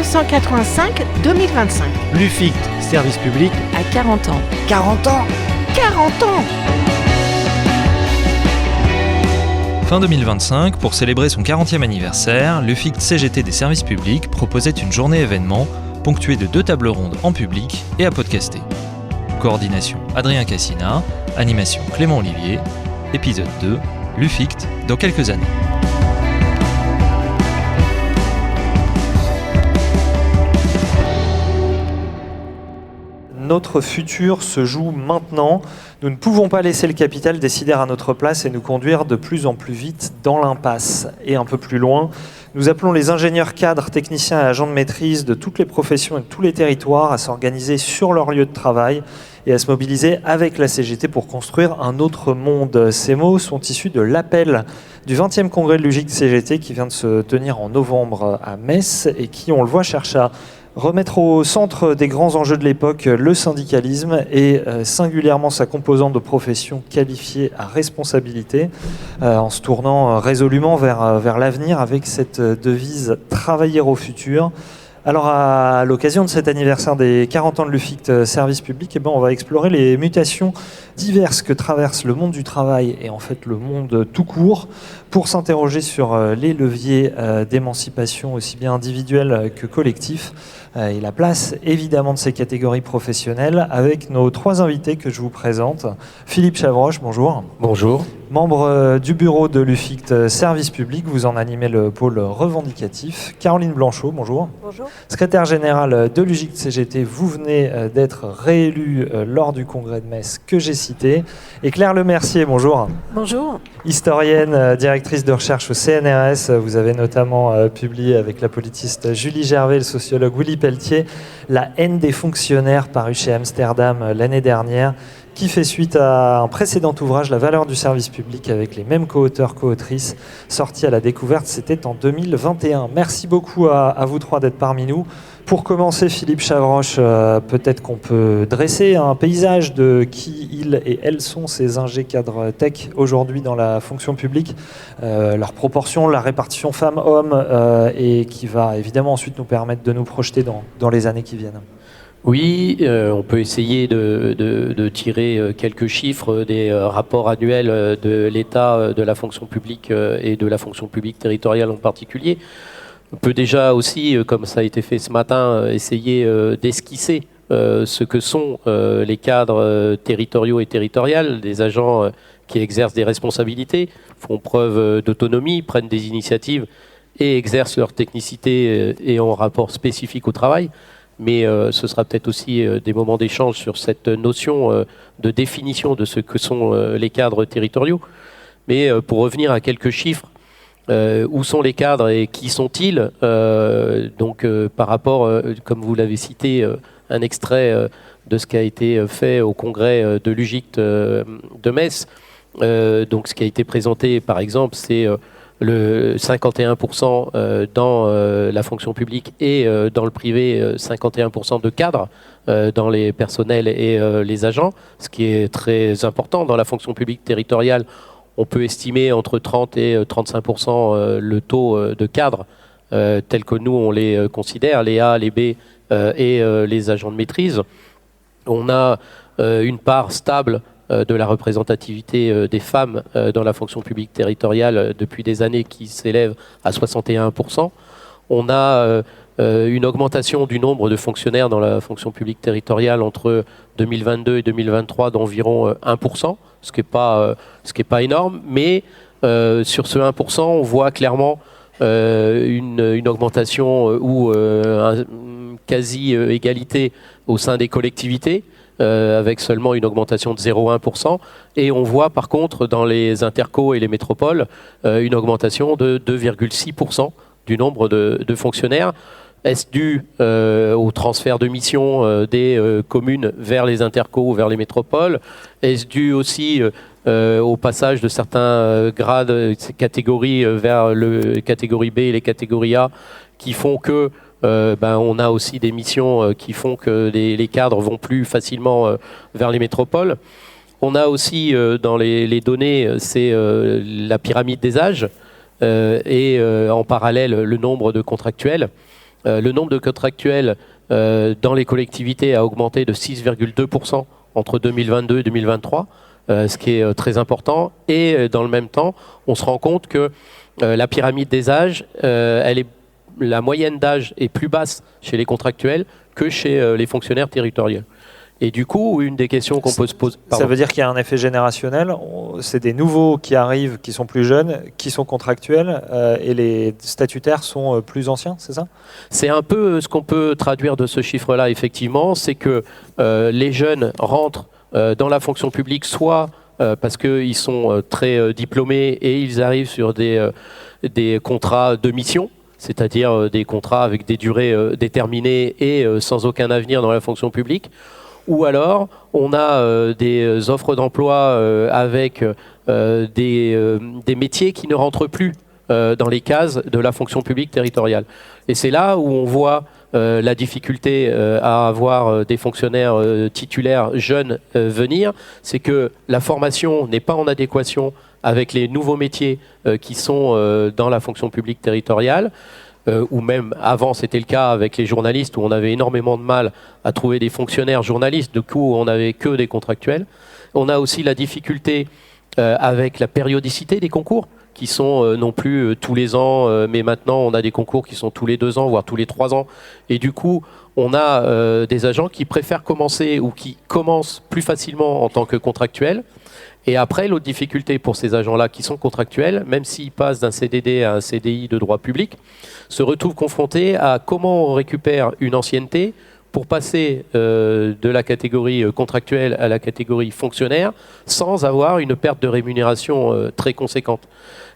1985-2025. L'UFICT, service public à 40 ans. 40 ans 40 ans. Fin 2025, pour célébrer son 40e anniversaire, l'UFICT CGT des services publics proposait une journée événement ponctuée de 2 tables rondes en public et à podcaster. Coordination Adrien Cassina, animation Clément Olivier, épisode 2, l'UFICT dans quelques années. Notre futur se joue maintenant. Nous ne pouvons pas laisser le capital décider à notre place et nous conduire de plus en plus vite dans l'impasse. Et un peu plus loin, nous appelons les ingénieurs, cadres, techniciens et agents de maîtrise de toutes les professions et de tous les territoires à s'organiser sur leur lieu de travail et à se mobiliser avec la CGT pour construire un autre monde. Ces mots sont issus de l'appel du 20e congrès de l'UGIC CGT qui vient de se tenir en novembre à Metz et qui, on le voit, cherche à remettre au centre des grands enjeux de l'époque le syndicalisme et singulièrement sa composante de profession qualifiée à responsabilité, en se tournant résolument vers l'avenir avec cette devise « Travailler au futur ». Alors à l'occasion de cet anniversaire des 40 ans de l'UFICT Service Public, on va explorer les mutations diverses que traverse le monde du travail et en fait le monde tout court pour s'interroger sur les leviers d'émancipation aussi bien individuels que collectifs et la place évidemment de ces catégories professionnelles avec nos 3 invités que je vous présente. Philippe Chavroche, bonjour. Bonjour. Membre du bureau de l'UFICT Service Public, vous en animez le pôle revendicatif. Caroline Blanchot, bonjour. Bonjour. Secrétaire générale de l'UGIC CGT, vous venez d'être réélue lors du congrès de Metz que j'ai cité. Et Claire Lemercier, bonjour. Bonjour. Historienne, directrice de recherche au CNRS, vous avez notamment publié avec la politiste Julie Gervais et le sociologue Willy Pelletier La haine des fonctionnaires, paru chez Amsterdam l'année dernière, qui fait suite à un précédent ouvrage, La valeur du service public, avec les mêmes co-auteurs, co-autrices, sorti à la découverte, c'était en 2021. Merci beaucoup à vous 3 d'être parmi nous. Pour commencer, Philippe Chavroche, peut-être qu'on peut dresser un paysage de qui ils et elles sont ces ingé cadres tech aujourd'hui dans la fonction publique, leur proportion, la répartition femmes-hommes, et qui va évidemment ensuite nous permettre de nous projeter dans les années qui viennent. Oui, on peut essayer de tirer quelques chiffres des rapports annuels de l'État, de la fonction publique et de la fonction publique territoriale en particulier. On peut déjà aussi, comme ça a été fait ce matin, essayer d'esquisser ce que sont les cadres territoriaux et territoriales, des agents qui exercent des responsabilités, font preuve d'autonomie, prennent des initiatives et exercent leur technicité et en rapport spécifique au travail. Mais ce sera peut-être aussi des moments d'échange sur cette notion de définition de ce que sont les cadres territoriaux. Mais pour revenir à quelques chiffres, où sont les cadres et qui sont-ils par rapport, comme vous l'avez cité, un extrait de ce qui a été fait au congrès de l'UGICT de Metz. Ce qui a été présenté, par exemple, c'est le 51% dans la fonction publique et dans le privé, 51% de cadres dans les personnels et les agents, ce qui est très important. Dans la fonction publique territoriale, on peut estimer entre 30 et 35% le taux de cadres tels que nous on les considère, les A, les B et les agents de maîtrise. On a une part stable de la représentativité des femmes dans la fonction publique territoriale depuis des années qui s'élève à 61%. On a une augmentation du nombre de fonctionnaires dans la fonction publique territoriale entre 2022 et 2023 d'environ 1%, ce qui est pas énorme, mais sur ce 1%, on voit clairement une augmentation ou une quasi-égalité au sein des collectivités, avec seulement une augmentation de 0,1%. Et on voit par contre dans les intercos et les métropoles une augmentation de 2,6% du nombre de fonctionnaires. Est-ce dû au transfert de missions des communes vers les intercos ou vers les métropoles? Est-ce dû aussi au passage de certains grades, catégories vers le catégorie B et les catégories A qui font que on a aussi des missions qui font que les cadres vont plus facilement vers les métropoles? On a aussi dans les données, c'est la pyramide des âges et en parallèle le nombre de contractuels. le nombre de contractuels dans les collectivités a augmenté de 6,2% entre 2022 et 2023, ce qui est très important. Et dans le même temps, on se rend compte que la pyramide des âges, la moyenne d'âge est plus basse chez les contractuels que chez les fonctionnaires territoriaux. Et du coup, une des questions qu'on peut se poser... Ça veut dire qu'il y a un effet générationnel. C'est des nouveaux qui arrivent, qui sont plus jeunes, qui sont contractuels, et les statutaires sont plus anciens, c'est ça ? C'est un peu ce qu'on peut traduire de ce chiffre-là, effectivement. C'est que les jeunes rentrent dans la fonction publique, soit parce qu'ils sont très diplômés et ils arrivent sur des contrats de mission, c'est-à-dire des contrats avec des durées déterminées et sans aucun avenir dans la fonction publique. Ou alors, on a des offres d'emploi avec des métiers qui ne rentrent plus dans les cases de la fonction publique territoriale. Et c'est là où on voit la difficulté à avoir des fonctionnaires titulaires jeunes venir. C'est que la formation n'est pas en adéquation avec les nouveaux métiers qui sont dans la fonction publique territoriale. Ou même avant c'était le cas avec les journalistes où on avait énormément de mal à trouver des fonctionnaires journalistes, du coup on n'avait que des contractuels. On a aussi la difficulté avec la périodicité des concours qui sont non plus tous les ans, mais maintenant on a des concours qui sont tous les 2 ans, voire tous les 3 ans. Et du coup on a des agents qui préfèrent commencer ou qui commencent plus facilement en tant que contractuels. Et après, l'autre difficulté pour ces agents-là qui sont contractuels, même s'ils passent d'un CDD à un CDI de droit public, se retrouvent confrontés à comment on récupère une ancienneté pour passer de la catégorie contractuelle à la catégorie fonctionnaire sans avoir une perte de rémunération très conséquente.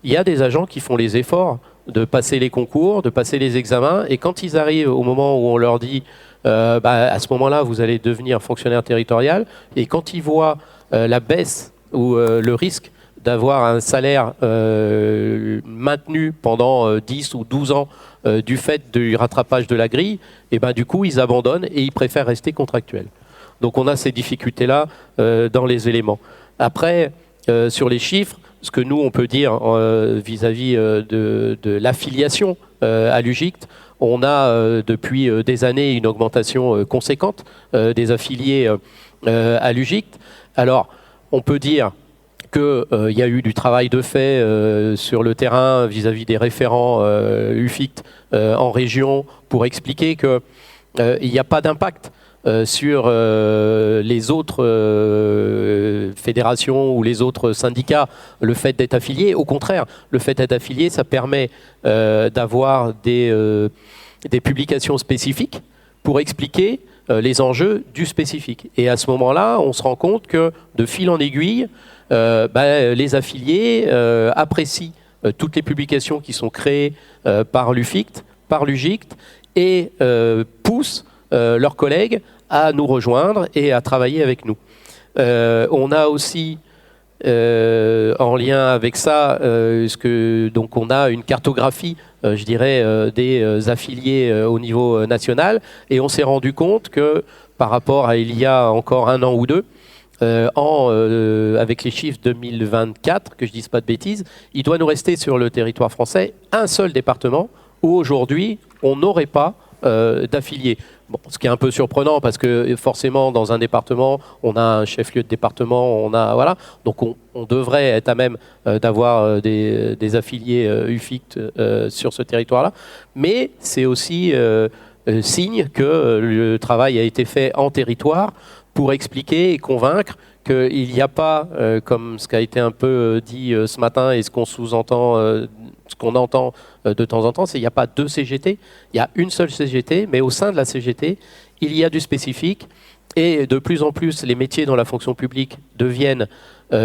Il y a des agents qui font les efforts de passer les concours, de passer les examens, et quand ils arrivent au moment où on leur dit à ce moment-là, vous allez devenir fonctionnaire territorial, et quand ils voient la baisse ou le risque d'avoir un salaire maintenu pendant 10 ou 12 ans du fait du rattrapage de la grille, et du coup ils abandonnent et ils préfèrent rester contractuels. Donc on a ces difficultés-là dans les éléments. Après, sur les chiffres, ce que nous on peut dire vis-à-vis de l'affiliation à l'UGICT, on a depuis des années une augmentation conséquente des affiliés à l'UGICT. Alors, on peut dire qu'il y a eu du travail de fait sur le terrain vis-à-vis des référents UFICT en région pour expliquer qu'il n'y a pas d'impact sur les autres fédérations ou les autres syndicats, le fait d'être affilié. Au contraire, le fait d'être affilié, ça permet d'avoir des publications spécifiques pour expliquer les enjeux du spécifique. Et à ce moment-là, on se rend compte que de fil en aiguille, les affiliés apprécient toutes les publications qui sont créées par l'UFICT, par l'UGICT, et poussent leurs collègues à nous rejoindre et à travailler avec nous. On a aussi, en lien avec ça, donc on a une cartographie, je dirais, des affiliés au niveau national, et on s'est rendu compte que par rapport à il y a encore 1 an ou 2, avec les chiffres 2024, que je ne dise pas de bêtises, il doit nous rester sur le territoire français un seul département où aujourd'hui on n'aurait pas d'affiliés. Bon, ce qui est un peu surprenant parce que forcément dans un département on a un chef-lieu de département, donc on devrait être à même d'avoir des affiliés UFICT sur ce territoire-là, mais c'est aussi signe que le travail a été fait en territoire pour expliquer et convaincre qu'il n'y a pas, comme ce qui a été un peu dit ce matin et ce qu'on sous-entend, ce qu'on entend de temps en temps, c'est qu'il n'y a pas 2 CGT, il y a une seule CGT, mais au sein de la CGT, il y a du spécifique, et de plus en plus, les métiers dans la fonction publique deviennent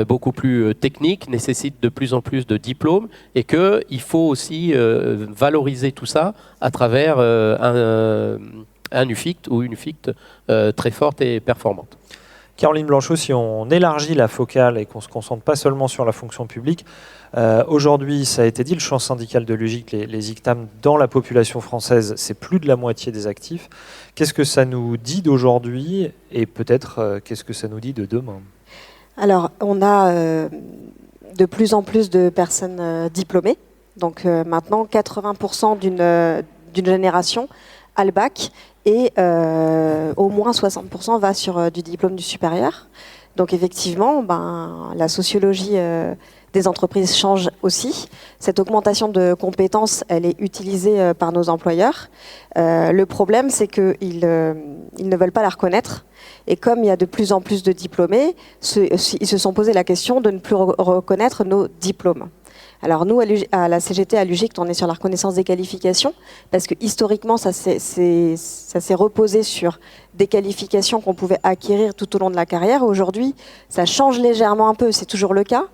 beaucoup plus techniques, nécessitent de plus en plus de diplômes, et qu'il faut aussi valoriser tout ça à travers un UFICT ou une UFICT très forte et performante. Caroline Blanchot, si on élargit la focale et qu'on ne se concentre pas seulement sur la fonction publique, aujourd'hui, ça a été dit, le champ syndical de l'UGICT, les ICTAM dans la population française, c'est plus de la moitié des actifs. Qu'est-ce que ça nous dit d'aujourd'hui et peut-être qu'est-ce que ça nous dit de demain ? Alors, on a de plus en plus de personnes diplômées. Donc maintenant, 80% d'une génération a le bac et au moins 60% va sur du diplôme du supérieur. Donc effectivement, la sociologie des entreprises change aussi. Cette augmentation de compétences, elle est utilisée par nos employeurs. Le problème, c'est qu'ils ne veulent pas la reconnaître. Et comme il y a de plus en plus de diplômés, ils se sont posé la question de ne plus reconnaître nos diplômes. Alors nous, à la CGT, à l'UGICT, on est sur la reconnaissance des qualifications, parce que historiquement, ça s'est reposé sur des qualifications qu'on pouvait acquérir tout au long de la carrière. Aujourd'hui, ça change légèrement un peu, c'est toujours le cas.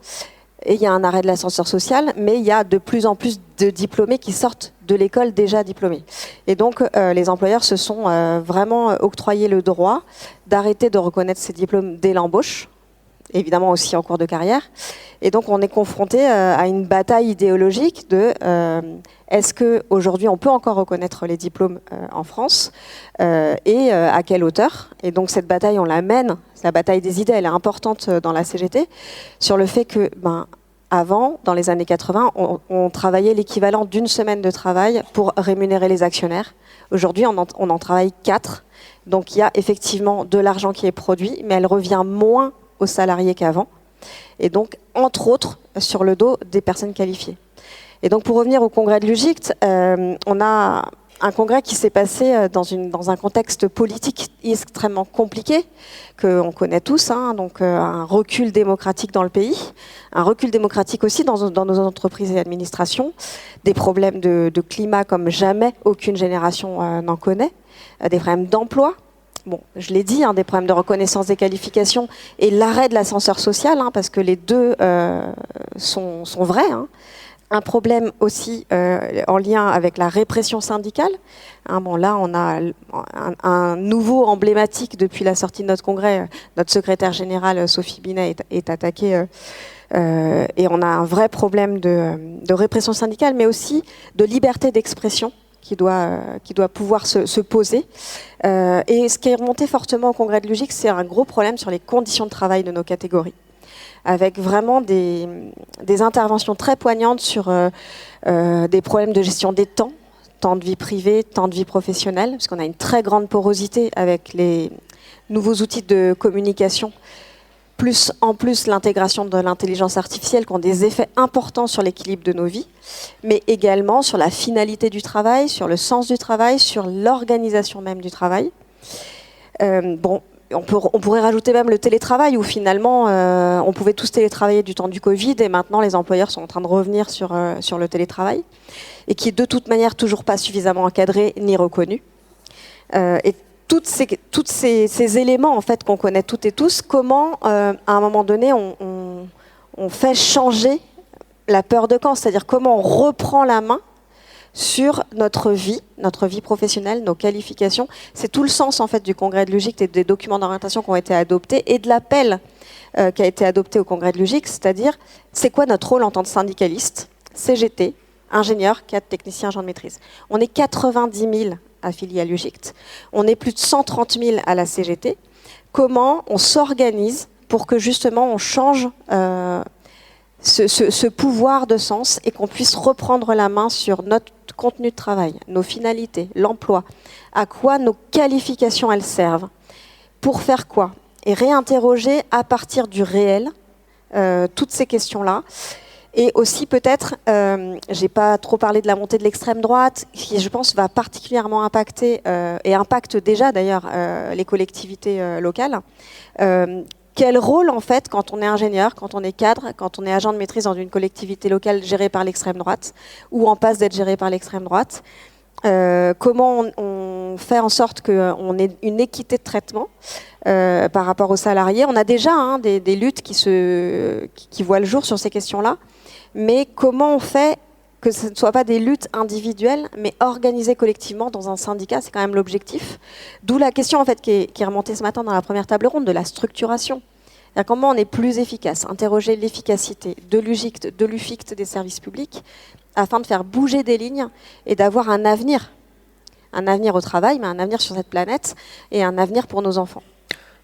Et il y a un arrêt de l'ascenseur social, mais il y a de plus en plus de diplômés qui sortent de l'école déjà diplômés. Et donc, les employeurs se sont vraiment octroyé le droit d'arrêter de reconnaître ces diplômes dès l'embauche, évidemment aussi en cours de carrière. Et donc, on est confronté à une bataille idéologique de est-ce qu'aujourd'hui, on peut encore reconnaître les diplômes en France et à quelle hauteur. Et donc, cette bataille, on la mène, la bataille des idées, elle est importante dans la CGT, sur le fait que, avant, dans les années 80, on travaillait l'équivalent d'une semaine de travail pour rémunérer les actionnaires. Aujourd'hui, on en travaille 4. Donc, il y a effectivement de l'argent qui est produit, mais elle revient moins aux salariés qu'avant. Et donc, entre autres, sur le dos des personnes qualifiées. Et donc, pour revenir au congrès de l'UGICT, on a un congrès qui s'est passé dans un contexte politique extrêmement compliqué, qu'on connaît tous, donc un recul démocratique dans le pays, un recul démocratique aussi dans nos entreprises et administrations, des problèmes de climat comme jamais aucune génération n'en connaît, des problèmes d'emploi. Bon, je l'ai dit, des problèmes de reconnaissance des qualifications et l'arrêt de l'ascenseur social, parce que les deux sont vrais. Un problème aussi en lien avec la répression syndicale. Là, on a un nouveau emblématique depuis la sortie de notre congrès. Notre secrétaire générale, Sophie Binet, est attaquée. Et on a un vrai problème de répression syndicale, mais aussi de liberté d'expression qui doit pouvoir se poser. Et ce qui est remonté fortement au congrès de l'UGICT, c'est un gros problème sur les conditions de travail de nos catégories, avec vraiment des interventions très poignantes sur des problèmes de gestion des temps de vie privée, temps de vie professionnelle, parce qu'on a une très grande porosité avec les nouveaux outils de communication, en plus l'intégration de l'intelligence artificielle qui ont des effets importants sur l'équilibre de nos vies, mais également sur la finalité du travail, sur le sens du travail, sur l'organisation même du travail. On pourrait rajouter même le télétravail, où finalement on pouvait tous télétravailler du temps du Covid, et maintenant les employeurs sont en train de revenir sur le télétravail, et qui est de toute manière toujours pas suffisamment encadré ni reconnu. Et tous ces éléments en fait qu'on connaît toutes et tous, comment à un moment donné on fait changer la peur de camp, c'est-à-dire comment on reprend la main sur notre vie professionnelle, nos qualifications. C'est tout le sens en fait du congrès de l'UGICT et des documents d'orientation qui ont été adoptés et de l'appel qui a été adopté au congrès de l'UGICT, c'est-à-dire c'est quoi notre rôle en tant que syndicaliste, CGT, ingénieur, cadre, technicien, agent de maîtrise. On est 90 000 affiliés à l'UGICT, on est plus de 130 000 à la CGT. Comment on s'organise pour que justement on change ce pouvoir de sens et qu'on puisse reprendre la main sur notre contenu de travail, nos finalités, l'emploi, à quoi nos qualifications elles servent, pour faire quoi, et réinterroger à partir du réel toutes ces questions-là. Et aussi peut-être, j'ai pas trop parlé de la montée de l'extrême droite, qui je pense va particulièrement impacter, et impacte déjà d'ailleurs les collectivités locales. Quel rôle en fait quand on est ingénieur, quand on est cadre, quand on est agent de maîtrise dans une collectivité locale gérée par l'extrême droite, ou en passe d'être gérée par l'extrême droite, comment on fait en sorte qu'on ait une équité de traitement par rapport aux salariés. On a déjà des luttes qui voient le jour sur ces questions-là, mais comment on fait que ce ne soit pas des luttes individuelles, mais organisées collectivement dans un syndicat, c'est quand même l'objectif. D'où la question en fait qui est remontée ce matin dans la première table ronde de la structuration. Comment on est plus efficace, interroger l'efficacité de l'UGICT, de l'UFICT des services publics, afin de faire bouger des lignes et d'avoir un avenir au travail, mais un avenir sur cette planète et un avenir pour nos enfants.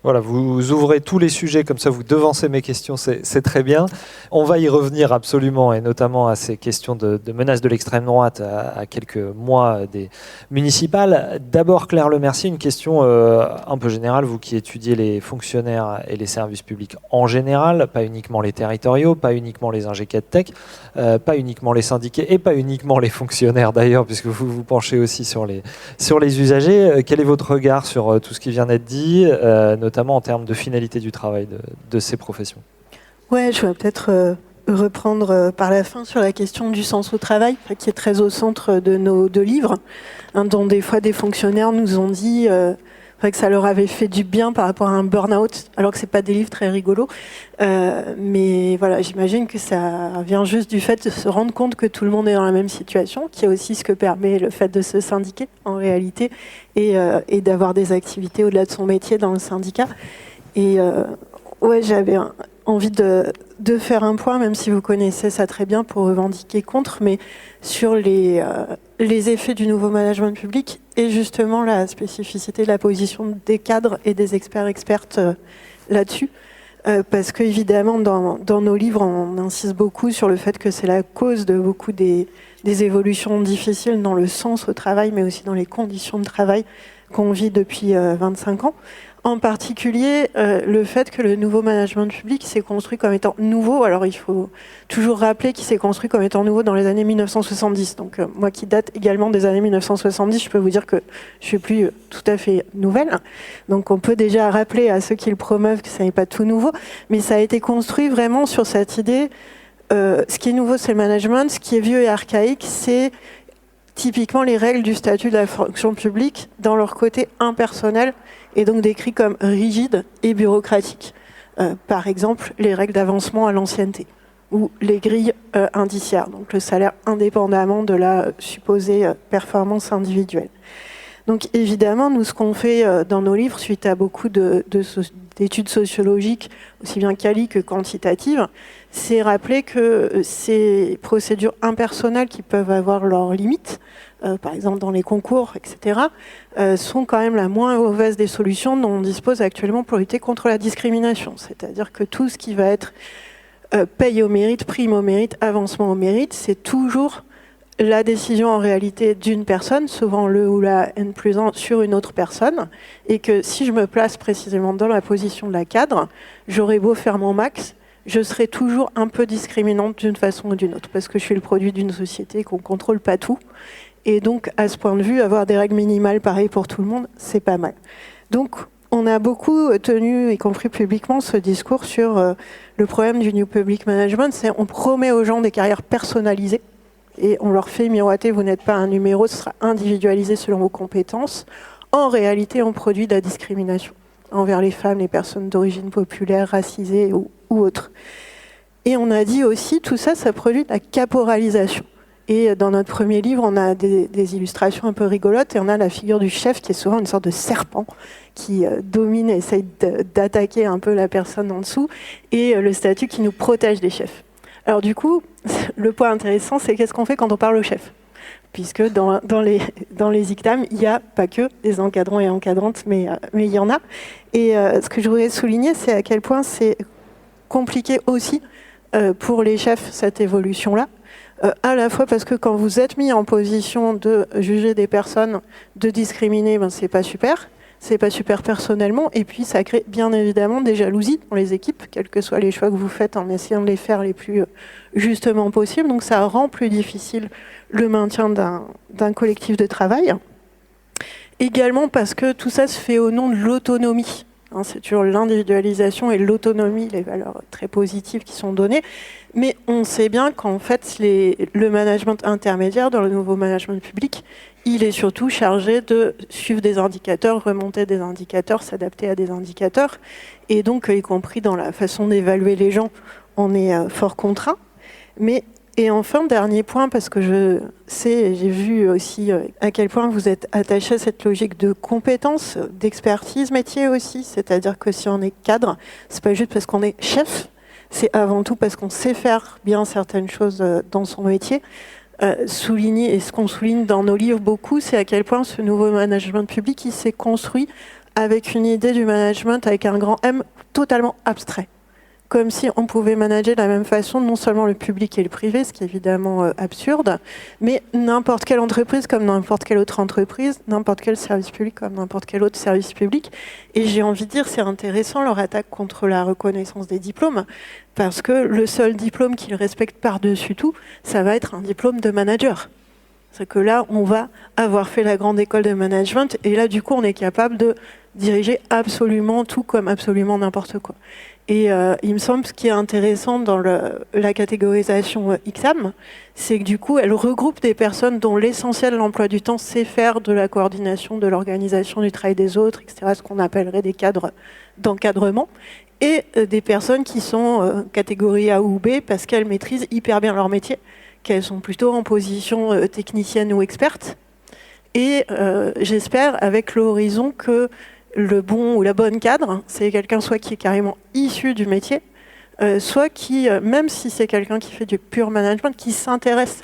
Voilà, vous ouvrez tous les sujets, comme ça vous devancez mes questions, c'est très bien. On va y revenir absolument, et notamment à ces questions de menaces de l'extrême droite à quelques mois des municipales. D'abord, Claire Lemercier, une question un peu générale, vous qui étudiez les fonctionnaires et les services publics en général, pas uniquement les territoriaux, pas uniquement les ingénieurs tech, pas uniquement les syndiqués et pas uniquement les fonctionnaires d'ailleurs, puisque vous vous penchez aussi sur les usagers. Quel est votre regard sur tout ce qui vient d'être dit, notamment en termes de finalité du travail de ces professions? Ouais, je vais peut-être reprendre par la fin sur la question du sens au travail, qui est très au centre de nos deux livres, dont des fois des fonctionnaires nous ont dit que ça leur avait fait du bien par rapport à un burn-out, alors que c'est pas des livres très rigolos. Mais voilà, j'imagine que ça vient juste du fait de se rendre compte que tout le monde est dans la même situation, qui est aussi ce que permet le fait de se syndiquer en réalité, et d'avoir des activités au-delà de son métier dans le syndicat. Et ouais, j'avais envie de faire un point, même si vous connaissez ça très bien, pour revendiquer contre, mais sur les effets du nouveau management public et justement la spécificité de la position des cadres et des experts-expertes là-dessus. Parce qu'évidemment, dans nos livres, on insiste beaucoup sur le fait que c'est la cause de beaucoup des évolutions difficiles dans le sens au travail, mais aussi dans les conditions de travail qu'on vit depuis 25 ans. En particulier, le fait que le nouveau management public s'est construit comme étant nouveau. Alors, il faut toujours rappeler qu'il s'est construit comme étant nouveau dans les années 1970. Donc, moi qui date également des années 1970, je peux vous dire que je suis plus tout à fait nouvelle. Donc, on peut déjà rappeler à ceux qui le promeuvent que ça n'est pas tout nouveau. Mais ça a été construit vraiment sur cette idée. Ce qui est nouveau, c'est le management. Ce qui est vieux et archaïque, c'est typiquement les règles du statut de la fonction publique dans leur côté impersonnel et donc décrits comme rigides et bureaucratiques. Par exemple, les règles d'avancement à l'ancienneté ou les grilles indiciaires, donc le salaire indépendamment de la supposée performance individuelle. Donc évidemment, nous, ce qu'on fait dans nos livres, suite à beaucoup d'études sociologiques, aussi bien quali que quantitatives, c'est rappeler que ces procédures impersonnelles qui peuvent avoir leurs limites, par exemple dans les concours, etc., sont quand même la moins mauvaise des solutions dont on dispose actuellement pour lutter contre la discrimination. C'est-à-dire que tout ce qui va être paye au mérite, prime au mérite, avancement au mérite, c'est toujours la décision en réalité d'une personne, souvent le ou la N+1 sur une autre personne, et que si je me place précisément dans la position de la cadre, j'aurais beau faire mon max, je serai toujours un peu discriminante d'une façon ou d'une autre, parce que je suis le produit d'une société qu'on ne contrôle pas tout. Et donc, à ce point de vue, avoir des règles minimales pareilles pour tout le monde, c'est pas mal. Donc, on a beaucoup tenu, y compris publiquement, ce discours sur le problème du New Public Management. C'est on promet aux gens des carrières personnalisées et on leur fait miroiter, vous n'êtes pas un numéro, ce sera individualisé selon vos compétences. En réalité, on produit de la discrimination envers les femmes, les personnes d'origine populaire, racisées ou autres. Et on a dit aussi, tout ça, ça produit de la caporalisation. Et dans notre premier livre, on a des illustrations un peu rigolotes et on a la figure du chef qui est souvent une sorte de serpent qui domine et essaye d'attaquer un peu la personne en dessous et le statut qui nous protège des chefs. Alors du coup, le point intéressant, c'est qu'est-ce qu'on fait quand on parle au chef ? Puisque dans les ICTAM, il n'y a pas que des encadrants et encadrantes, mais il y en a. Et ce que je voudrais souligner, c'est à quel point c'est compliqué aussi pour les chefs, cette évolution-là. À la fois parce que quand vous êtes mis en position de juger des personnes, de discriminer, ben c'est pas super personnellement, et puis ça crée bien évidemment des jalousies dans les équipes, quels que soient les choix que vous faites en essayant de les faire les plus justement possible. Donc ça rend plus difficile le maintien d'un collectif de travail. Également parce que tout ça se fait au nom de l'autonomie. C'est toujours l'individualisation et l'autonomie, les valeurs très positives qui sont données. Mais on sait bien qu'en fait, le management intermédiaire dans le nouveau management public, il est surtout chargé de suivre des indicateurs, remonter des indicateurs, s'adapter à des indicateurs. Et donc, y compris dans la façon d'évaluer les gens, on est fort contraint. Et enfin, dernier point, parce que je sais, j'ai vu aussi à quel point vous êtes attaché à cette logique de compétence, d'expertise métier aussi. C'est-à-dire que si on est cadre, c'est pas juste parce qu'on est chef, c'est avant tout parce qu'on sait faire bien certaines choses dans son métier. Souligner, et ce qu'on souligne dans nos livres beaucoup, c'est à quel point ce nouveau management public il s'est construit avec une idée du management avec un grand M totalement abstrait. Comme si on pouvait manager de la même façon non seulement le public et le privé, ce qui est évidemment absurde, mais n'importe quelle entreprise comme n'importe quelle autre entreprise, n'importe quel service public comme n'importe quel autre service public. Et j'ai envie de dire, c'est intéressant leur attaque contre la reconnaissance des diplômes, parce que le seul diplôme qu'ils respectent par-dessus tout, ça va être un diplôme de manager. C'est que là, on va avoir fait la grande école de management, et là, du coup, on est capable de diriger absolument tout comme absolument n'importe quoi. Et il me semble ce qui est intéressant dans la catégorisation XAM, c'est que du coup, elle regroupe des personnes dont l'essentiel de l'emploi du temps, c'est faire de la coordination, de l'organisation du travail des autres, etc., ce qu'on appellerait des cadres d'encadrement, et des personnes qui sont catégorie A ou B parce qu'elles maîtrisent hyper bien leur métier, qu'elles sont plutôt en position technicienne ou experte. Et j'espère, avec l'horizon, que le bon ou la bonne cadre, c'est quelqu'un soit qui est carrément issu du métier, soit qui, même si c'est quelqu'un qui fait du pur management, qui s'intéresse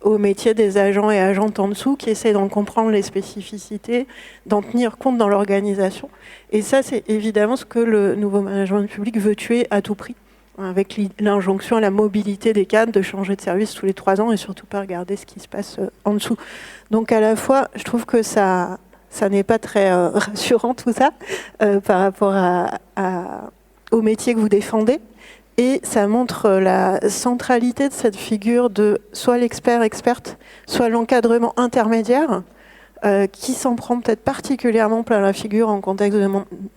au métier des agents et agentes en dessous, qui essaie d'en comprendre les spécificités, d'en tenir compte dans l'organisation. Et ça, c'est évidemment ce que le nouveau management public veut tuer à tout prix, avec l'injonction à la mobilité des cadres, de changer de service tous les 3 ans et surtout pas regarder ce qui se passe en dessous. Donc à la fois, je trouve que ça n'est pas très rassurant tout ça par rapport au métier que vous défendez. Et ça montre la centralité de cette figure de soit l'expert-experte, soit l'encadrement intermédiaire, qui s'en prend peut-être particulièrement plein la figure en contexte de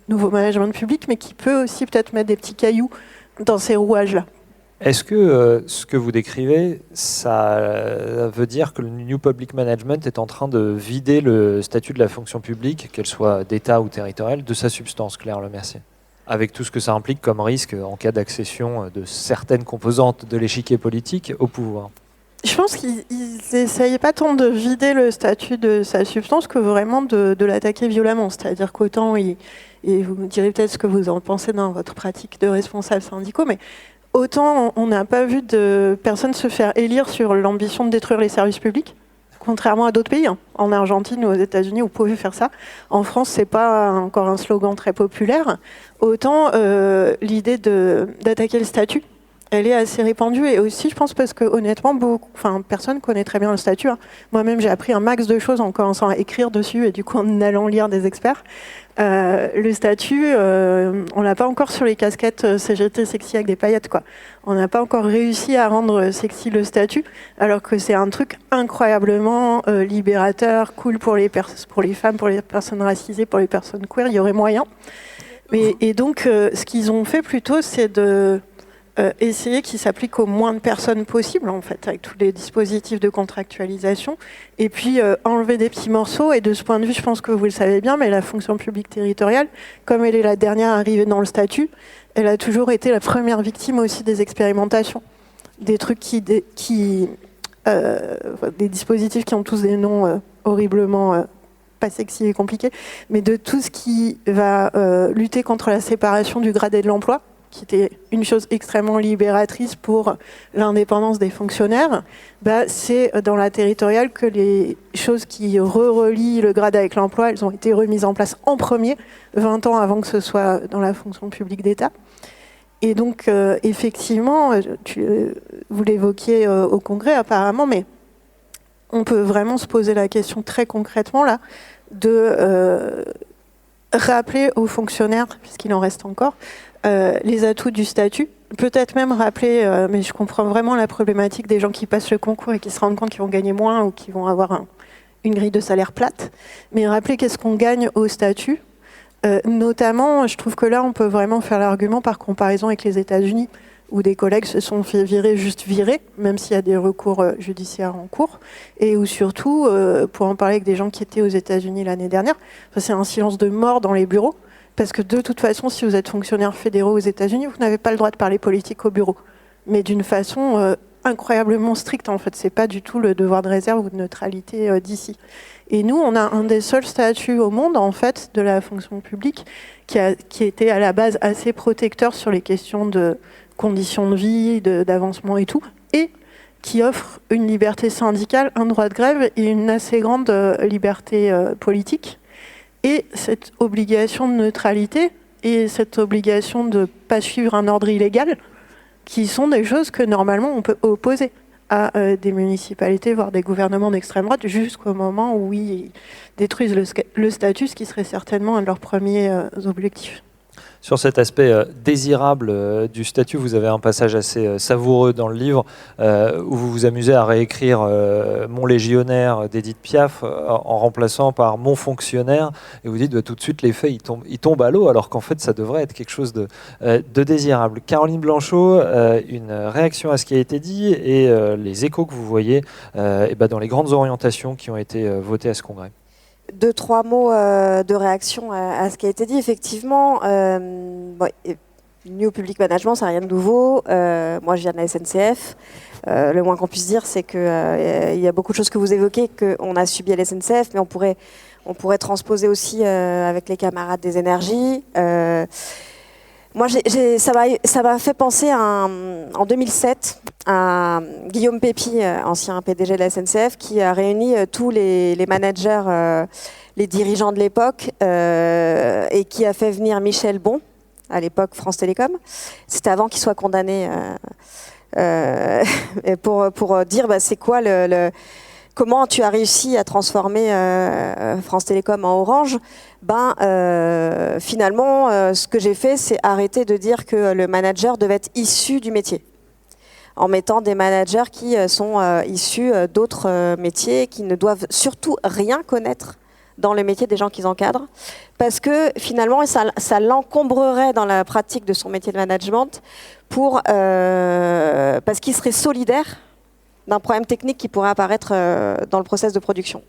nouveau management public, mais qui peut aussi peut-être mettre des petits cailloux dans ces rouages-là. Est-ce que ce que vous décrivez, ça veut dire que le New Public Management est en train de vider le statut de la fonction publique, qu'elle soit d'État ou territoriale, de sa substance, Claire Lemercier, avec tout ce que ça implique comme risque en cas d'accession de certaines composantes de l'échiquier politique au pouvoir? Je pense qu'ils n'essayent pas tant de vider le statut de sa substance que vraiment de l'attaquer violemment. C'est-à-dire qu'autant, et vous me direz peut-être ce que vous en pensez dans votre pratique de responsable syndicaux, mais autant on n'a pas vu de personnes se faire élire sur l'ambition de détruire les services publics, contrairement à d'autres pays. En Argentine ou aux États-Unis, vous pouvez faire ça. En France, c'est pas encore un slogan très populaire. Autant l'idée d'attaquer le statut, elle est assez répandue, et aussi, je pense, parce que honnêtement, personne connaît très bien le statut. Moi-même, j'ai appris un max de choses en commençant à écrire dessus, et du coup, en allant lire des experts. Le statut, on l'a pas encore sur les casquettes CGT sexy avec des paillettes, quoi. On n'a pas encore réussi à rendre sexy le statut, alors que c'est un truc incroyablement libérateur, cool pour les femmes, pour les personnes racisées, pour les personnes queer. Il y aurait moyen. Et donc, ce qu'ils ont fait plutôt, c'est de essayer qu'il s'applique au moins de personnes possible, en fait, avec tous les dispositifs de contractualisation, et puis enlever des petits morceaux. Et de ce point de vue, je pense que vous le savez bien, mais la fonction publique territoriale, comme elle est la dernière arrivée dans le statut, elle a toujours été la première victime aussi des expérimentations. Des trucs des dispositifs qui ont tous des noms horriblement pas sexy et compliqués, mais de tout ce qui va lutter contre la séparation du grade et de l'emploi, qui était une chose extrêmement libératrice pour l'indépendance des fonctionnaires, c'est dans la territoriale que les choses qui relient le grade avec l'emploi, elles ont été remises en place en premier, 20 ans avant que ce soit dans la fonction publique d'État. Et donc, effectivement, vous l'évoquiez au Congrès apparemment, mais on peut vraiment se poser la question très concrètement là, de rappeler aux fonctionnaires, puisqu'il en reste encore, les atouts du statut. Peut-être même rappeler, mais je comprends vraiment la problématique des gens qui passent le concours et qui se rendent compte qu'ils vont gagner moins ou qu'ils vont avoir une grille de salaire plate, mais rappeler qu'est-ce qu'on gagne au statut. Notamment, je trouve que là, on peut vraiment faire l'argument par comparaison avec les États-Unis, où des collègues se sont fait virer, même s'il y a des recours judiciaires en cours, et où surtout, pour en parler avec des gens qui étaient aux États-Unis l'année dernière, c'est un silence de mort dans les bureaux, parce que de toute façon, si vous êtes fonctionnaire fédéraux aux États-Unis, vous n'avez pas le droit de parler politique au bureau, mais d'une façon incroyablement stricte, en fait. C'est pas du tout le devoir de réserve ou de neutralité d'ici. Et nous, on a un des seuls statuts au monde, en fait, de la fonction publique, qui était à la base assez protecteur sur les questions de conditions de vie, d'avancement et tout, et qui offre une liberté syndicale, un droit de grève et une assez grande liberté politique. et cette obligation de neutralité et cette obligation de ne pas suivre un ordre illégal, qui sont des choses que normalement on peut opposer à des municipalités, voire des gouvernements d'extrême droite, jusqu'au moment où ils détruisent le statut, ce qui serait certainement un de leurs premiers objectifs. Sur cet aspect désirable du statut, vous avez un passage assez savoureux dans le livre où vous vous amusez à réécrire Mon légionnaire d'Édith Piaf en remplaçant par Mon fonctionnaire, et vous dites tout de suite les faits ils tombent à l'eau, alors qu'en fait ça devrait être quelque chose de désirable. Caroline Blanchot, une réaction à ce qui a été dit et les échos que vous voyez dans les grandes orientations qui ont été votées à ce congrès. 2-3 mots de réaction à ce qui a été dit. Effectivement, New Public Management, c'est rien de nouveau. Moi, je viens de la SNCF. Le moins qu'on puisse dire, c'est qu'il y a beaucoup de choses que vous évoquez qu'on a subi à la SNCF, mais on pourrait transposer aussi avec les camarades des énergies. Moi, ça m'a fait penser en 2007 à Guillaume Pépi, ancien PDG de la SNCF, qui a réuni tous les managers, les dirigeants de l'époque, et qui a fait venir Michel Bon, à l'époque France Télécom. C'était avant qu'il soit condamné, pour dire c'est quoi comment tu as réussi à transformer France Télécom en Orange. Finalement, ce que j'ai fait, c'est arrêter de dire que le manager devait être issu du métier, en mettant des managers qui sont issus d'autres métiers, qui ne doivent surtout rien connaître dans le métier des gens qu'ils encadrent, parce que finalement, ça l'encombrerait dans la pratique de son métier de management, parce qu'il serait solidaire d'un problème technique qui pourrait apparaître dans le process de production.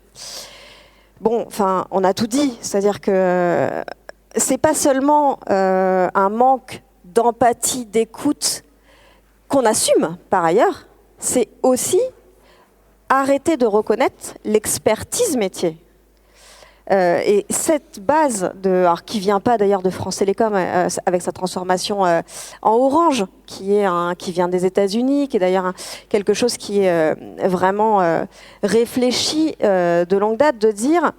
Bon, enfin, on a tout dit, c'est-à-dire que c'est pas seulement un manque d'empathie, d'écoute qu'on assume par ailleurs, c'est aussi arrêter de reconnaître l'expertise métier. Et cette base, qui vient pas d'ailleurs de France Télécom avec sa transformation en Orange, qui vient des États-Unis, qui est d'ailleurs quelque chose qui est vraiment réfléchi de longue date, de dire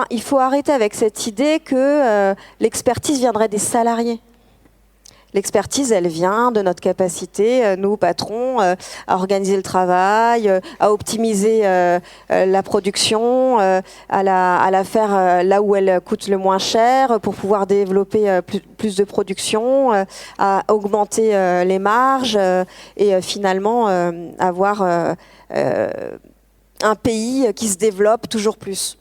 il faut arrêter avec cette idée que l'expertise viendrait des salariés. L'expertise, elle vient de notre capacité, nous, patrons, à organiser le travail, à optimiser la production, à la faire là où elle coûte le moins cher pour pouvoir développer plus de production, à augmenter les marges et finalement avoir un pays qui se développe toujours plus.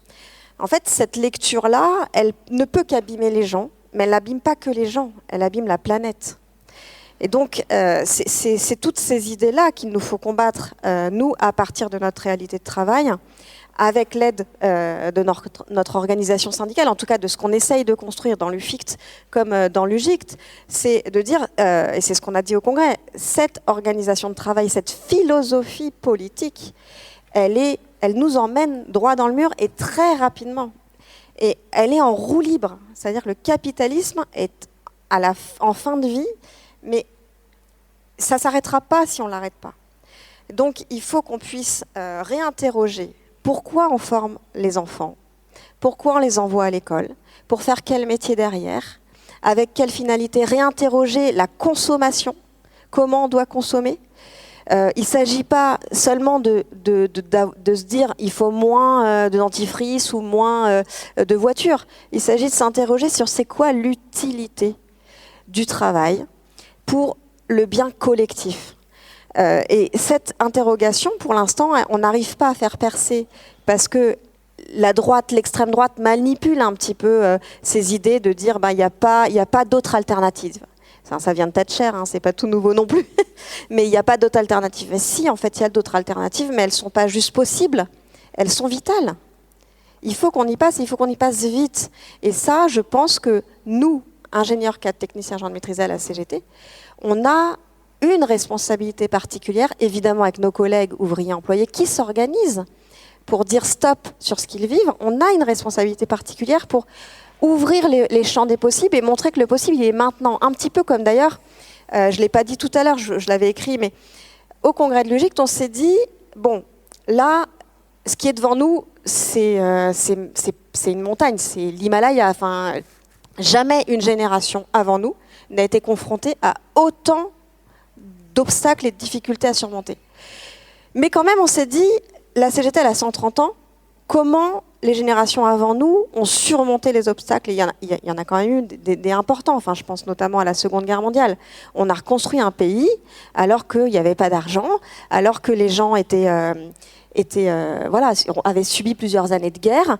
En fait, cette lecture-là, elle ne peut qu'abîmer les gens. Mais elle n'abîme pas que les gens, elle abîme la planète. Et donc, c'est toutes ces idées-là qu'il nous faut combattre, nous, à partir de notre réalité de travail, avec l'aide de notre organisation syndicale, en tout cas de ce qu'on essaye de construire dans l'UFICT comme dans l'UGICT, c'est de dire, et c'est ce qu'on a dit au Congrès, cette organisation de travail, cette philosophie politique, elle nous emmène droit dans le mur et très rapidement. Et elle est en roue libre, c'est-à-dire que le capitalisme est en fin de vie, mais ça ne s'arrêtera pas si on ne l'arrête pas. Donc il faut qu'on puisse réinterroger pourquoi on forme les enfants, pourquoi on les envoie à l'école, pour faire quel métier derrière, avec quelle finalité, réinterroger la consommation, comment on doit consommer. Il ne s'agit pas seulement de se dire il faut moins de dentifrice ou moins de voitures. Il s'agit de s'interroger sur c'est quoi l'utilité du travail pour le bien collectif. Et cette interrogation, pour l'instant, on n'arrive pas à faire percer parce que la droite, l'extrême droite manipule un petit peu ces idées de dire il n'y a pas d'autre alternative. Ça vient de Thatcher, c'est pas tout nouveau non plus, mais il n'y a pas d'autres alternatives. Mais si, en fait, il y a d'autres alternatives, mais elles ne sont pas juste possibles, elles sont vitales. Il faut qu'on y passe, il faut qu'on y passe vite. Et ça, je pense que nous, ingénieurs, cadres, techniciens, agents de maîtrise à la CGT, on a une responsabilité particulière, évidemment avec nos collègues ouvriers employés qui s'organisent pour dire stop sur ce qu'ils vivent. On a une responsabilité particulière pour ouvrir les champs des possibles et montrer que le possible, il est maintenant. Un petit peu comme d'ailleurs, je ne l'ai pas dit tout à l'heure, je l'avais écrit, mais au congrès de l'UGICT, on s'est dit, bon, là, ce qui est devant nous, c'est une montagne, c'est l'Himalaya. Enfin, jamais une génération avant nous n'a été confrontée à autant d'obstacles et de difficultés à surmonter. Mais quand même, on s'est dit, la CGT, elle a 130 ans, comment les générations avant nous ont surmonté les obstacles? Et il y en a quand même eu des importants. Enfin, je pense notamment à la Seconde Guerre mondiale. On a reconstruit un pays alors qu'il n'y avait pas d'argent, alors que les gens avaient subi plusieurs années de guerre,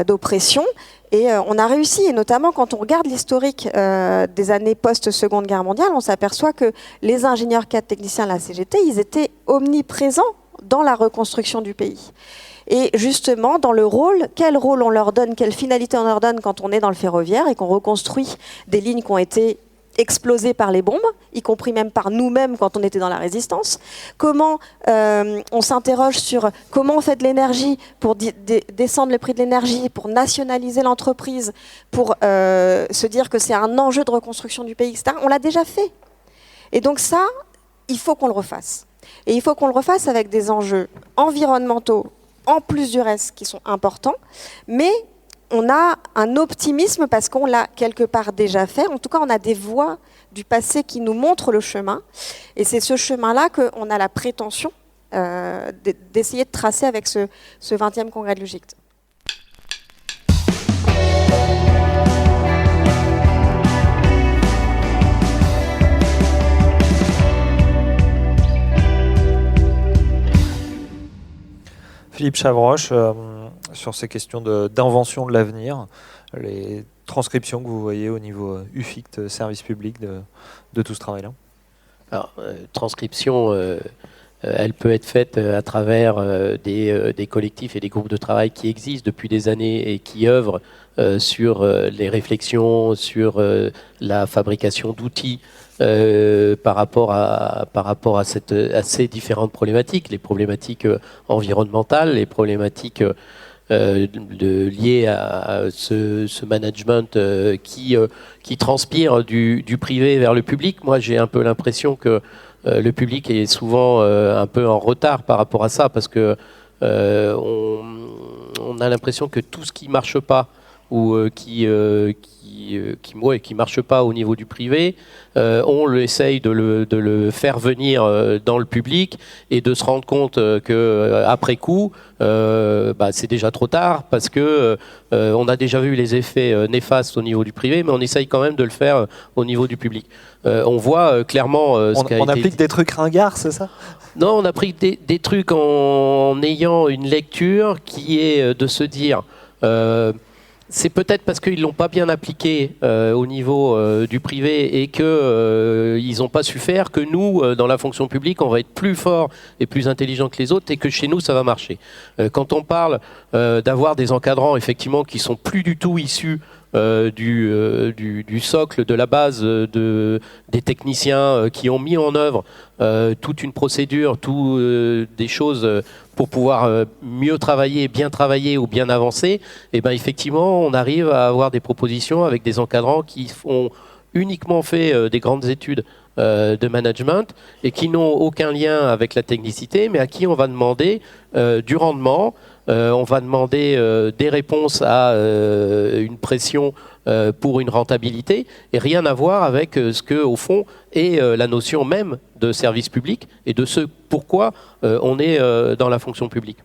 d'oppression. Et on a réussi, et notamment quand on regarde l'historique des années post-Seconde Guerre mondiale, on s'aperçoit que les ingénieurs cadres techniciens de la CGT, ils étaient omniprésents dans la reconstruction du pays. Et justement, dans le rôle, quel rôle on leur donne, quelle finalité on leur donne quand on est dans le ferroviaire et qu'on reconstruit des lignes qui ont été explosées par les bombes, y compris même par nous-mêmes quand on était dans la résistance. Comment on s'interroge sur comment on fait de l'énergie pour descendre le prix de l'énergie, pour nationaliser l'entreprise, pour se dire que c'est un enjeu de reconstruction du pays, etc. On l'a déjà fait. Et donc ça, il faut qu'on le refasse. Et il faut qu'on le refasse avec des enjeux environnementaux, en plus du reste, qui sont importants, mais on a un optimisme parce qu'on l'a quelque part déjà fait. En tout cas, on a des voies du passé qui nous montrent le chemin. Et c'est ce chemin-là qu'on a la prétention d'essayer de tracer avec ce 20e congrès de l'UGICT. Philippe Chavroche, sur ces questions d'invention de l'avenir, les transcriptions que vous voyez au niveau UFICT, service public, de tout ce travail-là. Alors, transcription, elle peut être faite à travers des collectifs et des groupes de travail qui existent depuis des années et qui œuvrent sur les réflexions, sur la fabrication d'outils par rapport à ces différentes problématiques, les problématiques environnementales, les problématiques liées à ce management qui transpire du privé vers le public. Moi, j'ai un peu l'impression que le public est souvent un peu en retard par rapport à ça, parce que on a l'impression que tout ce qui marche pas ou qui marche pas au niveau du privé, on essaye de le faire venir dans le public et de se rendre compte que après coup, c'est déjà trop tard, parce que on a déjà vu les effets néfastes au niveau du privé, mais on essaye quand même de le faire au niveau du public. On voit clairement on applique des trucs ringards, c'est ça? Non, on applique des trucs en ayant une lecture qui est de se dire... c'est peut-être parce qu'ils ne l'ont pas bien appliqué au niveau du privé et qu'ils n'ont pas su faire que nous, dans la fonction publique, on va être plus fort et plus intelligent que les autres, et que chez nous, ça va marcher. Quand on parle d'avoir des encadrants, effectivement, qui ne sont plus du tout issus du socle, de la base des techniciens qui ont mis en œuvre toute une procédure, des choses pour pouvoir mieux travailler, bien travailler ou bien avancer, et ben effectivement on arrive à avoir des propositions avec des encadrants qui ont uniquement fait des grandes études de management et qui n'ont aucun lien avec la technicité, mais à qui on va demander du rendement, on va demander des réponses à une pression pour une rentabilité, et rien à voir avec ce que, au fond, est la notion même de service public et de ce pourquoi on est dans la fonction publique.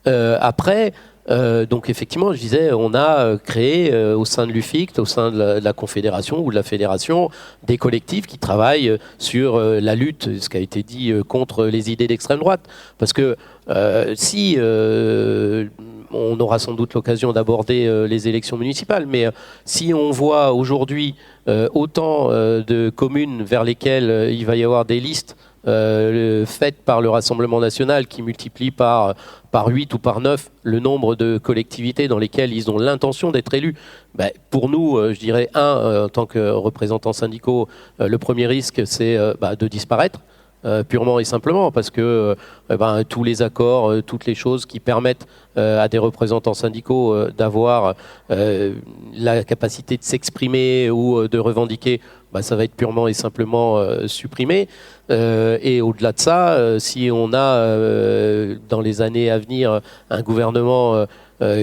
Après, donc effectivement, je disais, on a créé au sein de l'UFICT, au sein de la Confédération ou de la Fédération, des collectifs qui travaillent sur la lutte, ce qui a été dit, contre les idées d'extrême droite. Parce que si on aura sans doute l'occasion d'aborder les élections municipales, mais si on voit aujourd'hui autant de communes vers lesquelles il va y avoir des listes faites par le Rassemblement national qui multiplie par 8 ou par 9 le nombre de collectivités dans lesquelles ils ont l'intention d'être élus, pour nous, je dirais, en tant que représentants syndicaux, le premier risque, c'est de disparaître. Purement et simplement parce que tous les accords, toutes les choses qui permettent à des représentants syndicaux d'avoir la capacité de s'exprimer ou de revendiquer, ça va être purement et simplement supprimé. Et au-delà de ça, si on a dans les années à venir un gouvernement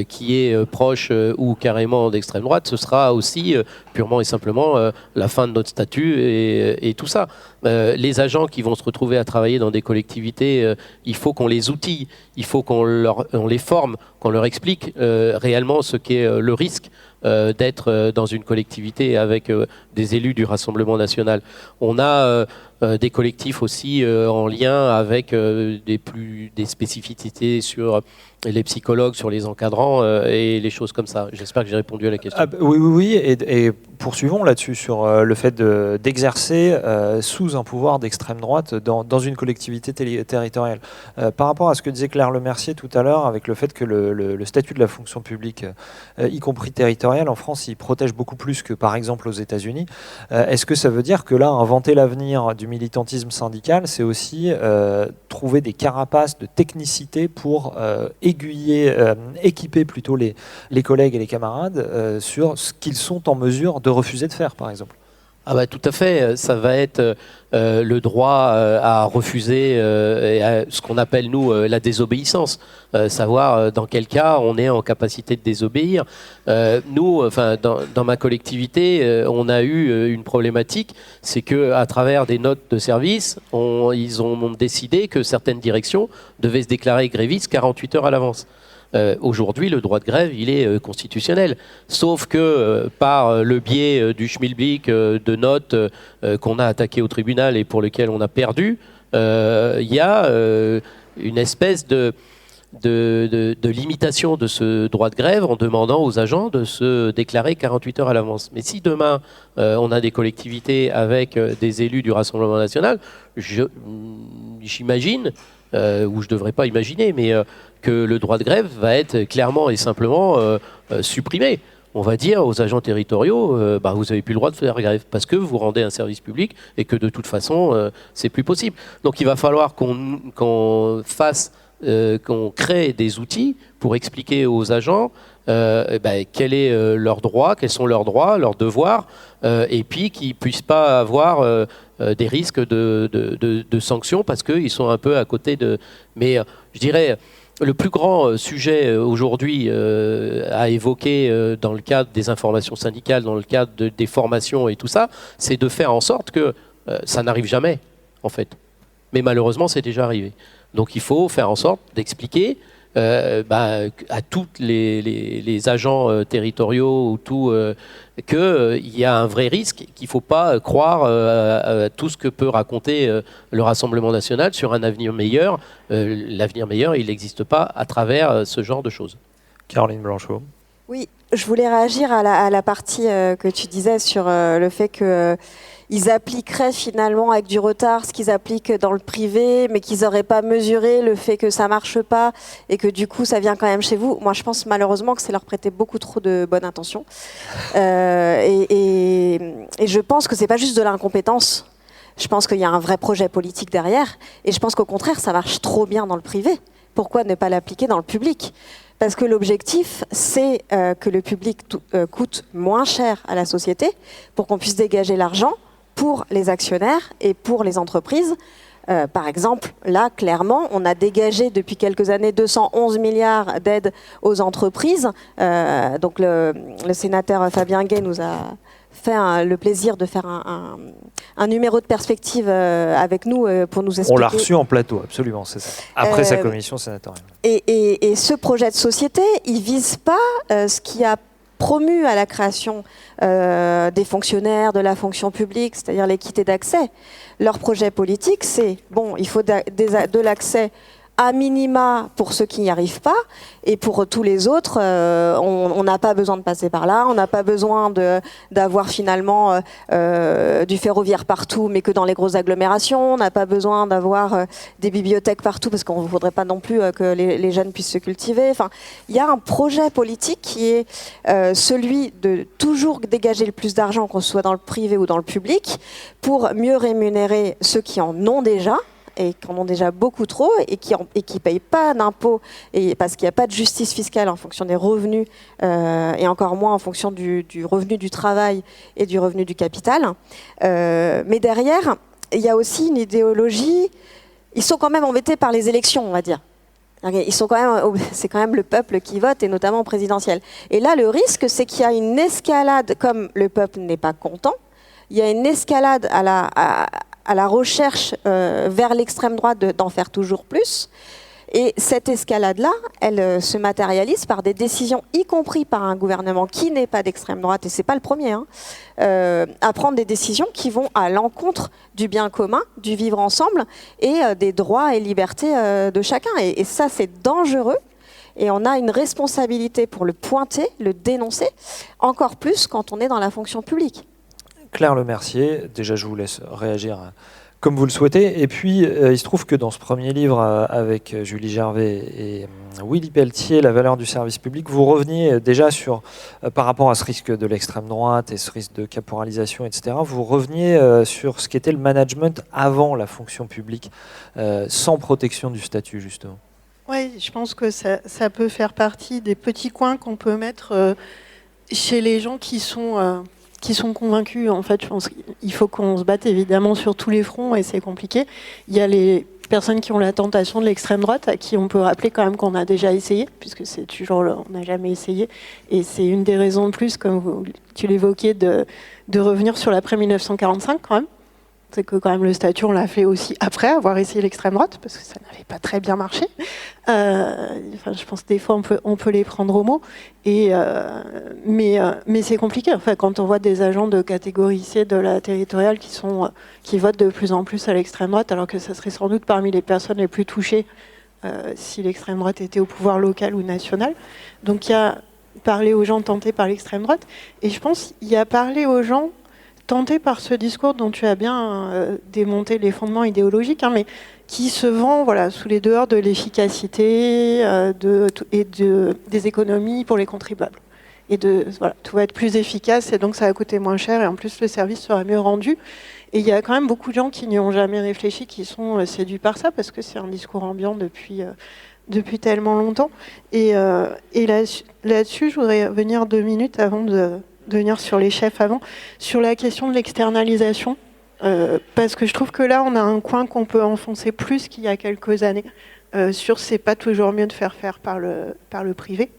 qui est proche ou carrément d'extrême droite, ce sera aussi purement et simplement la fin de notre statut et tout ça. Les agents qui vont se retrouver à travailler dans des collectivités, il faut qu'on les outille, il faut qu'on les forme, qu'on leur explique réellement ce qu'est le risque d'être dans une collectivité avec des élus du Rassemblement national. On a des collectifs aussi en lien avec des spécificités sur les psychologues, sur les encadrants et les choses comme ça. J'espère que j'ai répondu à la question. Oui. Et poursuivons là-dessus sur le fait d'exercer sous un pouvoir d'extrême droite dans une collectivité territoriale. Par rapport à ce que disait Claire Lemercier tout à l'heure, avec le fait que le statut de la fonction publique, y compris territoriale, en France, il protège beaucoup plus que par exemple aux États-Unis. Est-ce que ça veut dire que là, inventer l'avenir du militantisme syndical, c'est aussi trouver des carapaces de technicité pour équiper plutôt les collègues et les camarades sur ce qu'ils sont en mesure de refuser de faire, par exemple? Tout à fait, ça va être le droit à refuser ce qu'on appelle nous la désobéissance, savoir dans quel cas on est en capacité de désobéir. Nous, dans ma collectivité, on a eu une problématique, c'est que à travers des notes de service, ils ont décidé que certaines directions devaient se déclarer grévistes 48 heures à l'avance. Aujourd'hui, le droit de grève, il est constitutionnel. Sauf que par le biais du schmilblick, de notes qu'on a attaquées au tribunal et pour lesquelles on a perdu, il y a une espèce de limitation de ce droit de grève en demandant aux agents de se déclarer 48 heures à l'avance. Mais si demain, on a des collectivités avec des élus du Rassemblement national, j'imagine, ou je ne devrais pas imaginer, mais que le droit de grève va être clairement et simplement supprimé. On va dire aux agents territoriaux, vous n'avez plus le droit de faire grève parce que vous rendez un service public et que de toute façon, c'est plus possible. Donc il va falloir qu'on crée des outils pour expliquer aux agents quel est leur droit, quels sont leurs droits, leurs devoirs, et puis qu'ils ne puissent pas avoir des risques de sanctions parce qu'ils sont un peu à côté de... Mais je dirais, le plus grand sujet aujourd'hui à évoquer dans le cadre des informations syndicales, dans le cadre des formations et tout ça, c'est de faire en sorte que ça n'arrive jamais, en fait. Mais malheureusement, c'est déjà arrivé. Donc il faut faire en sorte d'expliquer à tous les agents territoriaux ou qu'il y a un vrai risque, qu'il ne faut pas croire à tout ce que peut raconter le Rassemblement national sur un avenir meilleur. L'avenir meilleur, il n'existe pas à travers ce genre de choses. Caroline Blanchot. Oui, je voulais réagir à la partie que tu disais sur le fait que ils appliqueraient finalement avec du retard ce qu'ils appliquent dans le privé, mais qu'ils n'auraient pas mesuré le fait que ça ne marche pas et que du coup ça vient quand même chez vous. Moi je pense malheureusement que c'est leur prêter beaucoup trop de bonnes intentions. Et je pense que ce n'est pas juste de l'incompétence. Je pense qu'il y a un vrai projet politique derrière. Et je pense qu'au contraire ça marche trop bien dans le privé. Pourquoi ne pas l'appliquer dans le public ? Parce que l'objectif, c'est que le public coûte moins cher à la société pour qu'on puisse dégager l'argent pour les actionnaires et pour les entreprises. Par exemple, là, clairement, on a dégagé depuis quelques années 211 milliards d'aides aux entreprises. Donc le sénateur Fabien Gay nous a fait le plaisir de faire un numéro de perspective avec nous pour nous expliquer. On l'a reçu en plateau, absolument, c'est ça. Après sa commission sénatoriale. Et ce projet de société, il vise pas ce qui a promu à la création des fonctionnaires, de la fonction publique, c'est-à-dire l'équité d'accès. Leur projet politique, c'est, il faut de l'accès à minima pour ceux qui n'y arrivent pas, et pour tous les autres, on n'a pas besoin de passer par là, on n'a pas besoin d'avoir finalement du ferroviaire partout, mais que dans les grosses agglomérations, on n'a pas besoin d'avoir des bibliothèques partout, parce qu'on ne voudrait pas non plus que les jeunes puissent se cultiver. Enfin, il y a un projet politique qui est celui de toujours dégager le plus d'argent, qu'on soit dans le privé ou dans le public, pour mieux rémunérer ceux qui en ont déjà, et qui en ont déjà beaucoup trop et qui ne payent pas d'impôts parce qu'il n'y a pas de justice fiscale en fonction des revenus et encore moins en fonction du revenu du travail et du revenu du capital. Mais derrière, il y a aussi une idéologie. Ils sont quand même embêtés par les élections, on va dire. C'est quand même le peuple qui vote, et notamment présidentiel. Et là, le risque, c'est qu'il y a une escalade, comme le peuple n'est pas content, il y a une escalade à la recherche vers l'extrême droite d'en faire toujours plus. Et cette escalade-là, elle se matérialise par des décisions, y compris par un gouvernement qui n'est pas d'extrême droite, et c'est pas le premier, à prendre des décisions qui vont à l'encontre du bien commun, du vivre ensemble, et des droits et libertés de chacun. Et ça, c'est dangereux. Et on a une responsabilité pour le pointer, le dénoncer, encore plus quand on est dans la fonction publique. Claire Lemercier, déjà je vous laisse réagir comme vous le souhaitez. Et puis, il se trouve que dans ce premier livre, avec Julie Gervais et Willy Pelletier, La valeur du service public, vous reveniez déjà sur, par rapport à ce risque de l'extrême droite et ce risque de caporalisation, etc., vous reveniez sur ce qu'était le management avant la fonction publique, sans protection du statut, justement. Oui, je pense que ça peut faire partie des petits coins qu'on peut mettre chez les gens qui sont convaincus. En fait, je pense qu'il faut qu'on se batte évidemment sur tous les fronts et c'est compliqué. Il y a les personnes qui ont la tentation de l'extrême droite, à qui on peut rappeler quand même qu'on a déjà essayé, puisque c'est toujours on n'a jamais essayé. Et c'est une des raisons de plus, comme tu l'évoquais, de revenir sur l'après 1945 quand même. C'est que quand même le statut, on l'a fait aussi après avoir essayé l'extrême droite, parce que ça n'avait pas très bien marché. Je pense que des fois, on peut les prendre au mot. Mais c'est compliqué. Enfin, quand on voit des agents de catégorie C de la territoriale qui votent de plus en plus à l'extrême droite, alors que ça serait sans doute parmi les personnes les plus touchées si l'extrême droite était au pouvoir local ou national. Donc il y a parler aux gens tentés par l'extrême droite. Et je pense qu'il y a parler aux gens tenté par ce discours dont tu as bien démonté les fondements idéologiques, mais qui se vend sous les dehors de l'efficacité des économies pour les contribuables. Et tout va être plus efficace et donc ça va coûter moins cher et en plus le service sera mieux rendu. Et il y a quand même beaucoup de gens qui n'y ont jamais réfléchi, qui sont séduits par ça parce que c'est un discours ambiant depuis tellement longtemps. Et là-dessus, je voudrais venir 2 minutes avant de venir sur les chefs sur la question de l'externalisation, parce que je trouve que là, on a un coin qu'on peut enfoncer plus qu'il y a quelques années, sur c'est pas toujours mieux de faire par le privé.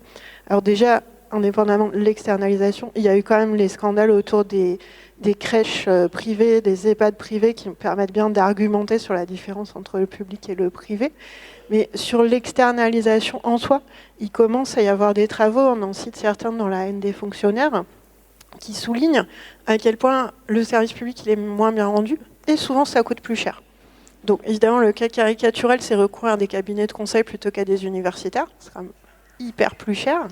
Alors déjà, indépendamment de l'externalisation, il y a eu quand même les scandales autour des crèches privées, des EHPAD privés qui me permettent bien d'argumenter sur la différence entre le public et le privé. Mais sur l'externalisation en soi, il commence à y avoir des travaux, on en cite certains dans la haine des fonctionnaires, qui souligne à quel point le service public il est moins bien rendu et souvent ça coûte plus cher. Donc évidemment le cas caricatural c'est recourir à des cabinets de conseil plutôt qu'à des universitaires, c'est quand même hyper plus cher.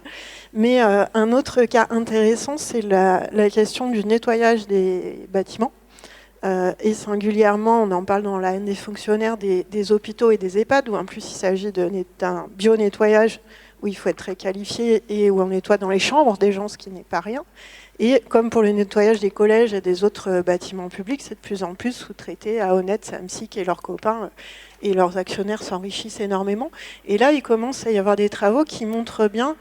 Mais un autre cas intéressant c'est la question du nettoyage des bâtiments et singulièrement on en parle dans la haine des fonctionnaires des hôpitaux et des EHPAD où en plus il s'agit d'un bio-nettoyage où il faut être très qualifié et où on nettoie dans les chambres des gens, ce qui n'est pas rien. Et comme pour le nettoyage des collèges et des autres bâtiments publics, c'est de plus en plus sous-traité à Honnête, Samsic et leurs copains et leurs actionnaires s'enrichissent énormément. Et là, il commence à y avoir des travaux qui montrent bien,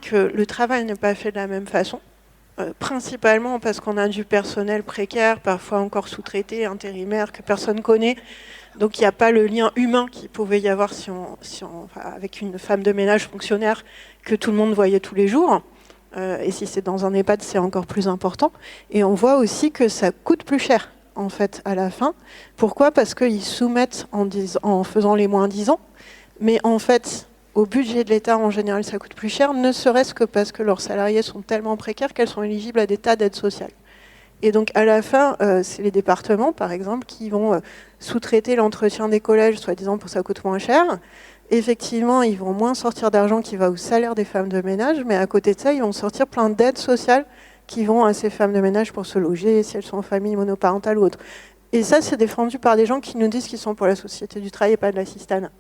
que le travail n'est pas fait de la même façon, principalement parce qu'on a du personnel précaire, parfois encore sous-traité, intérimaire, que personne ne connaît. Donc il n'y a pas le lien humain qu'il pouvait y avoir avec une femme de ménage fonctionnaire que tout le monde voyait tous les jours. Et si c'est dans un EHPAD, c'est encore plus important. Et on voit aussi que ça coûte plus cher, en fait, à la fin. Pourquoi ? Parce qu'ils soumettent en faisant les moins 10 ans. Mais en fait, au budget de l'État, en général, ça coûte plus cher, ne serait-ce que parce que leurs salariés sont tellement précaires qu'elles sont éligibles à des tas d'aides sociales. Et donc, à la fin, c'est les départements, par exemple, qui vont sous-traiter l'entretien des collèges, soi-disant pour que ça coûte moins cher. Effectivement, ils vont moins sortir d'argent qui va au salaire des femmes de ménage, mais à côté de ça, ils vont sortir plein d'aides sociales qui vont à ces femmes de ménage pour se loger, si elles sont en famille monoparentale ou autre. Et ça, c'est défendu par des gens qui nous disent qu'ils sont pour la société du travail et pas de l'assistanat.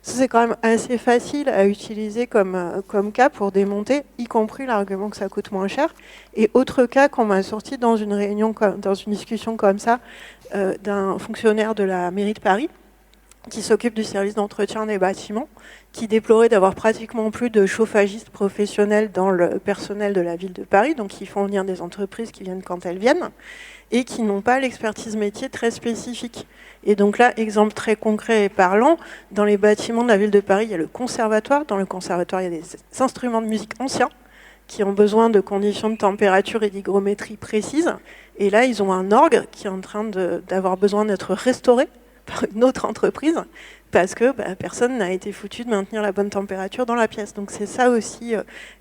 Ça, c'est quand même assez facile à utiliser comme cas pour démonter, y compris l'argument que ça coûte moins cher. Et autre cas qu'on m'a sorti dans une réunion, dans une discussion comme ça, d'un fonctionnaire de la mairie de Paris, qui s'occupe du service d'entretien des bâtiments, qui déplorait d'avoir pratiquement plus de chauffagistes professionnels dans le personnel de la ville de Paris, donc qui font venir des entreprises qui viennent quand elles viennent, et qui n'ont pas l'expertise métier très spécifique. Et donc là, exemple très concret et parlant, dans les bâtiments de la ville de Paris, il y a le conservatoire. Dans le conservatoire, il y a des instruments de musique anciens qui ont besoin de conditions de température et d'hygrométrie précises. Et là, ils ont un orgue qui est en train d'avoir besoin d'être restauré par une autre entreprise parce que personne n'a été foutu de maintenir la bonne température dans la pièce. Donc c'est ça aussi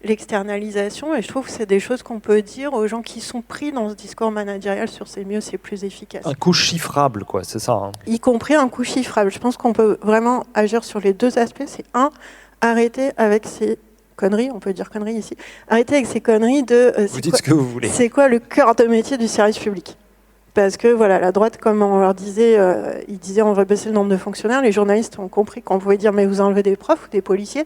l'externalisation, et je trouve que c'est des choses qu'on peut dire aux gens qui sont pris dans ce discours managérial sur c'est mieux, c'est plus efficace. Un coût chiffrable, quoi, c'est ça, hein. Y compris un coût chiffrable. Je pense qu'on peut vraiment agir sur les deux aspects. C'est arrêter avec ces conneries, on peut dire conneries ici, arrêter avec ces conneries de... Vous dites ce que vous voulez. C'est quoi le cœur de métier du service public ? Parce que voilà, la droite, comme on leur disait, ils disaient on va baisser le nombre de fonctionnaires. Les journalistes ont compris qu'on pouvait dire mais vous enlevez des profs ou des policiers.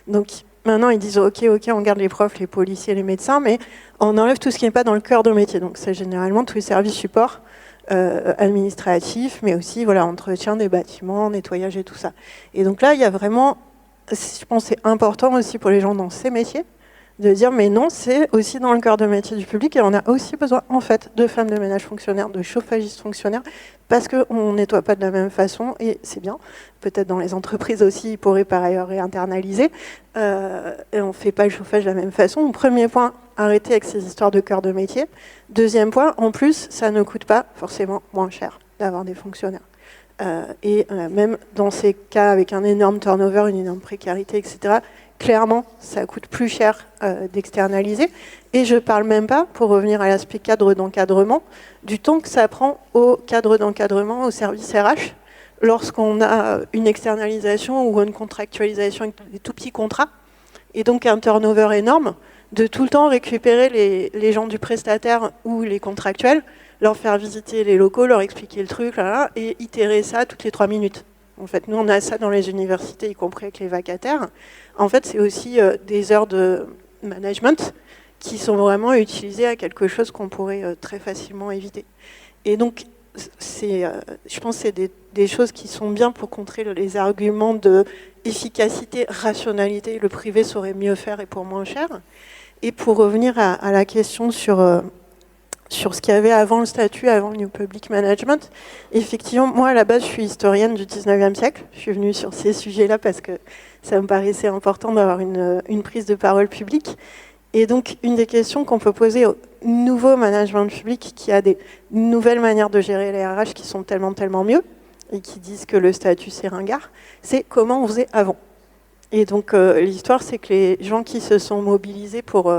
Donc maintenant ils disent ok, on garde les profs, les policiers, les médecins, mais on enlève tout ce qui n'est pas dans le cœur de métier. Donc c'est généralement tous les services supports administratifs, mais aussi voilà, entretien des bâtiments, nettoyage et tout ça. Et donc là, il y a vraiment, je pense que c'est important aussi pour les gens dans ces métiers, de dire mais non, c'est aussi dans le cœur de métier du public, et on a aussi besoin en fait de femmes de ménage fonctionnaires, de chauffagistes fonctionnaires, parce qu'on ne nettoie pas de la même façon, et c'est bien. Peut-être dans les entreprises aussi, ils pourraient par ailleurs réinternaliser, et on ne fait pas le chauffage de la même façon. Donc, premier point, arrêter avec ces histoires de cœur de métier. Deuxième point, en plus, ça ne coûte pas forcément moins cher d'avoir des fonctionnaires. Même dans ces cas avec un énorme turnover, une énorme précarité, etc., clairement, ça coûte plus cher d'externaliser. Et je ne parle même pas, pour revenir à l'aspect cadre d'encadrement, du temps que ça prend au cadre d'encadrement, au service RH, lorsqu'on a une externalisation ou une contractualisation avec des tout petits contrats, et donc un turnover énorme, de tout le temps récupérer les gens du prestataire ou les contractuels, leur faire visiter les locaux, leur expliquer le truc, là, et itérer ça toutes les 3 minutes. En fait, nous, on a ça dans les universités, y compris avec les vacataires. En fait, c'est aussi des heures de management qui sont vraiment utilisées à quelque chose qu'on pourrait très facilement éviter. Et donc, je pense que c'est des choses qui sont bien pour contrer les arguments de efficacité, rationalité. Le privé saurait mieux faire et pour moins cher. Et pour revenir à la question sur ce qu'il y avait avant le statut, avant le New Public Management. Effectivement, moi, à la base, je suis historienne du 19e siècle. Je suis venue sur ces sujets-là parce que ça me paraissait important d'avoir une prise de parole publique. Et donc, une des questions qu'on peut poser au nouveau management public qui a des nouvelles manières de gérer les RH qui sont tellement mieux et qui disent que le statut, c'est ringard, c'est comment on faisait avant. Et donc, l'histoire, c'est que les gens qui se sont mobilisés pour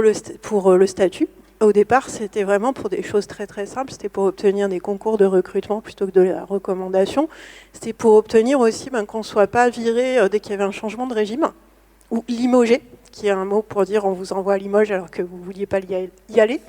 le statut, au départ, c'était vraiment pour des choses très simples. C'était pour obtenir des concours de recrutement plutôt que de la recommandation. C'était pour obtenir aussi qu'on ne soit pas viré dès qu'il y avait un changement de régime, ou limogé, qui est un mot pour dire on vous envoie à Limoges alors que vous ne vouliez pas y aller,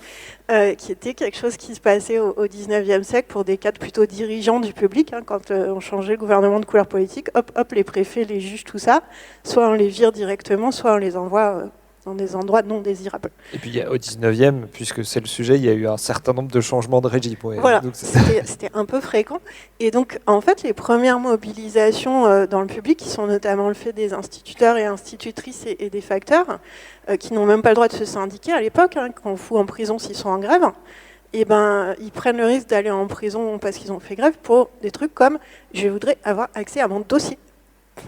qui était quelque chose qui se passait au 19e siècle pour des cadres plutôt dirigeants du public. Quand on changeait le gouvernement de couleur politique, hop, les préfets, les juges, tout ça, soit on les vire directement, soit on les envoie dans des endroits non désirables. Et puis au 19e, puisque c'est le sujet, il y a eu un certain nombre de changements de régime. Ouais. Voilà, c'était un peu fréquent. Et donc, en fait, les premières mobilisations dans le public, qui sont notamment le fait des instituteurs et institutrices et des facteurs, qui n'ont même pas le droit de se syndiquer à l'époque, qu'on fout en prison s'ils sont en grève, et ils prennent le risque d'aller en prison parce qu'ils ont fait grève pour des trucs comme « je voudrais avoir accès à mon dossier ».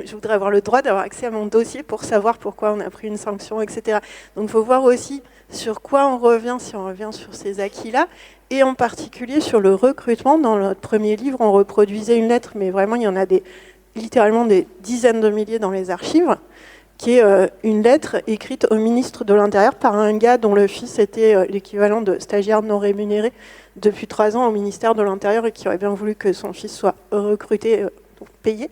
Je voudrais avoir le droit d'avoir accès à mon dossier pour savoir pourquoi on a pris une sanction, etc. Donc il faut voir aussi sur quoi on revient, si on revient sur ces acquis-là, et en particulier sur le recrutement. Dans notre premier livre, on reproduisait une lettre, mais vraiment il y en a littéralement des dizaines de milliers dans les archives, qui est une lettre écrite au ministre de l'Intérieur par un gars dont le fils était l'équivalent de stagiaire non rémunéré depuis 3 ans au ministère de l'Intérieur et qui aurait bien voulu que son fils soit recruté, payé.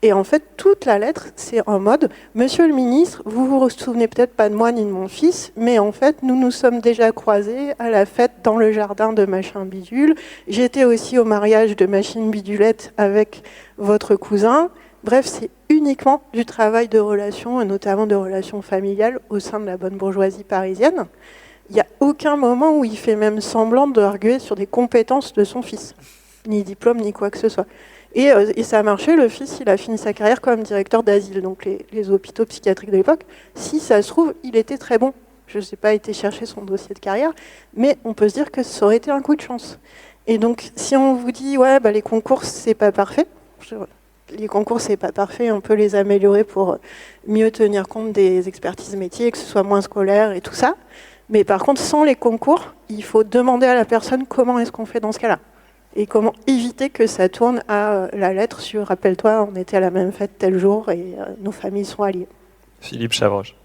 Et en fait, toute la lettre, c'est en mode « Monsieur le ministre, vous vous souvenez peut-être pas de moi ni de mon fils, mais en fait, nous nous sommes déjà croisés à la fête dans le jardin de machin bidule. J'étais aussi au mariage de machine bidulette avec votre cousin. » Bref, c'est uniquement du travail de relations, et notamment de relations familiales, au sein de la bonne bourgeoisie parisienne. Il n'y a aucun moment où il fait même semblant d'arguer sur des compétences de son fils, ni diplôme, ni quoi que ce soit. Et ça a marché. Le fils, il a fini sa carrière comme directeur d'asile, donc les hôpitaux psychiatriques de l'époque. Si ça se trouve, il était très bon. Je n'ai pas été chercher son dossier de carrière, mais on peut se dire que ça aurait été un coup de chance. Et donc, si on vous dit, ouais, les concours, c'est pas parfait, les concours, c'est pas parfait, on peut les améliorer pour mieux tenir compte des expertises métiers, que ce soit moins scolaire et tout ça. Mais par contre, sans les concours, il faut demander à la personne comment est-ce qu'on fait dans ce cas-là. Et comment éviter que ça tourne à la lettre sur « rappelle-toi, on était à la même fête tel jour et nos familles sont alliées ». Philippe Chavroche.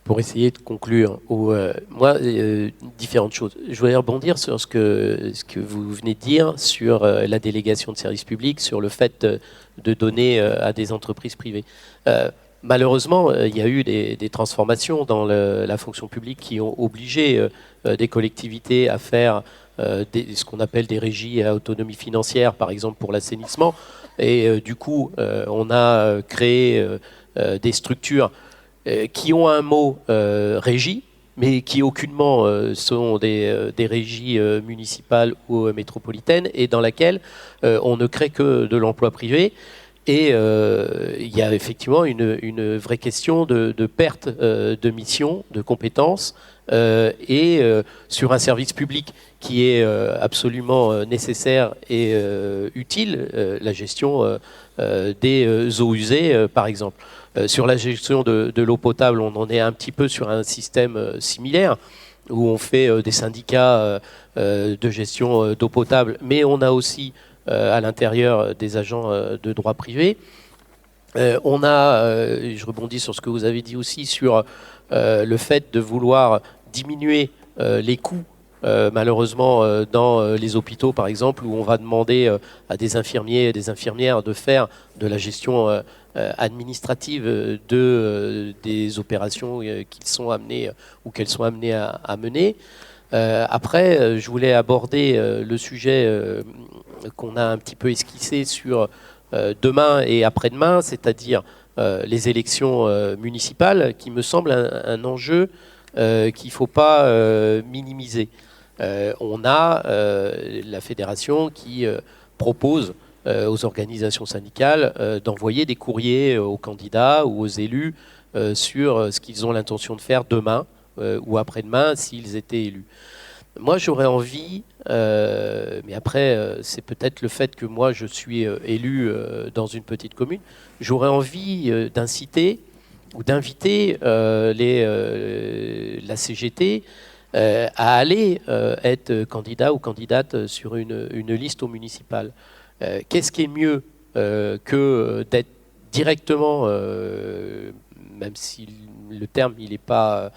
Pour essayer de conclure, différentes choses. Je voudrais rebondir sur ce que vous venez de dire sur la délégation de services publics, sur le fait de donner à des entreprises privées. Malheureusement, il y a eu des transformations dans la fonction publique qui ont obligé des collectivités à faire ce qu'on appelle des régies à autonomie financière, par exemple pour l'assainissement. Et du coup, on a créé des structures qui ont un mot régie, mais qui aucunement sont des régies municipales ou métropolitaines, et dans laquelle on ne crée que de l'emploi privé. Et il y a effectivement une vraie question de perte de mission, de compétences, et sur un service public qui est absolument nécessaire et utile, la gestion des eaux usées, par exemple. Sur la gestion de l'eau potable, on en est un petit peu sur un système similaire, où on fait des syndicats de gestion d'eau potable, mais on a aussi à l'intérieur des agents de droit privé. On a, je rebondis sur ce que vous avez dit aussi, sur le fait de vouloir diminuer les coûts, malheureusement, dans les hôpitaux, par exemple, où on va demander à des infirmiers et des infirmières de faire de la gestion administrative des opérations qu'ils sont amenés ou qu'elles sont amenées à mener. Après, je voulais aborder le sujet qu'on a un petit peu esquissé sur demain et après-demain, c'est-à-dire les élections municipales, qui me semble un enjeu qu'il ne faut pas minimiser. On a la fédération qui propose aux organisations syndicales d'envoyer des courriers aux candidats ou aux élus sur ce qu'ils ont l'intention de faire demain ou après-demain s'ils étaient élus. Moi, j'aurais envie, mais après, c'est peut-être le fait que moi, je suis élu dans une petite commune, j'aurais envie d'inciter ou d'inviter la CGT à aller être candidat ou candidate sur une liste au municipal. Qu'est-ce qui est mieux que d'être directement, même si le terme il n'est pas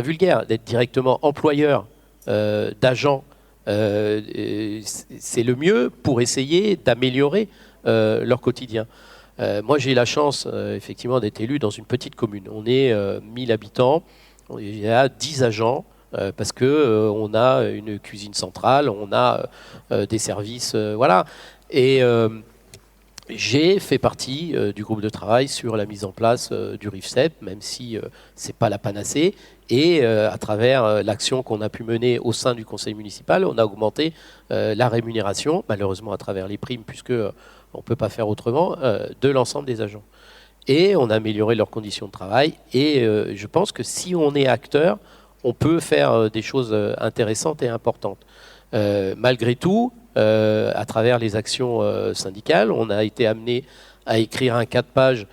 vulgaire, d'être directement employeur d'agents, c'est le mieux pour essayer d'améliorer leur quotidien. Moi, j'ai la chance, effectivement, d'être élu dans une petite commune. On est 1000 habitants, il y a 10 agents, parce qu'on a une cuisine centrale, on a des services, voilà. Et j'ai fait partie du groupe de travail sur la mise en place du RIFSEP, même si ce n'est pas la panacée. Et à travers l'action qu'on a pu mener au sein du conseil municipal, on a augmenté la rémunération, malheureusement à travers les primes, puisque on ne peut pas faire autrement, de l'ensemble des agents. Et on a amélioré leurs conditions de travail. Et je pense que si on est acteur, on peut faire des choses intéressantes et importantes. Malgré tout, à travers les actions syndicales, on a été amené à écrire un 4 pages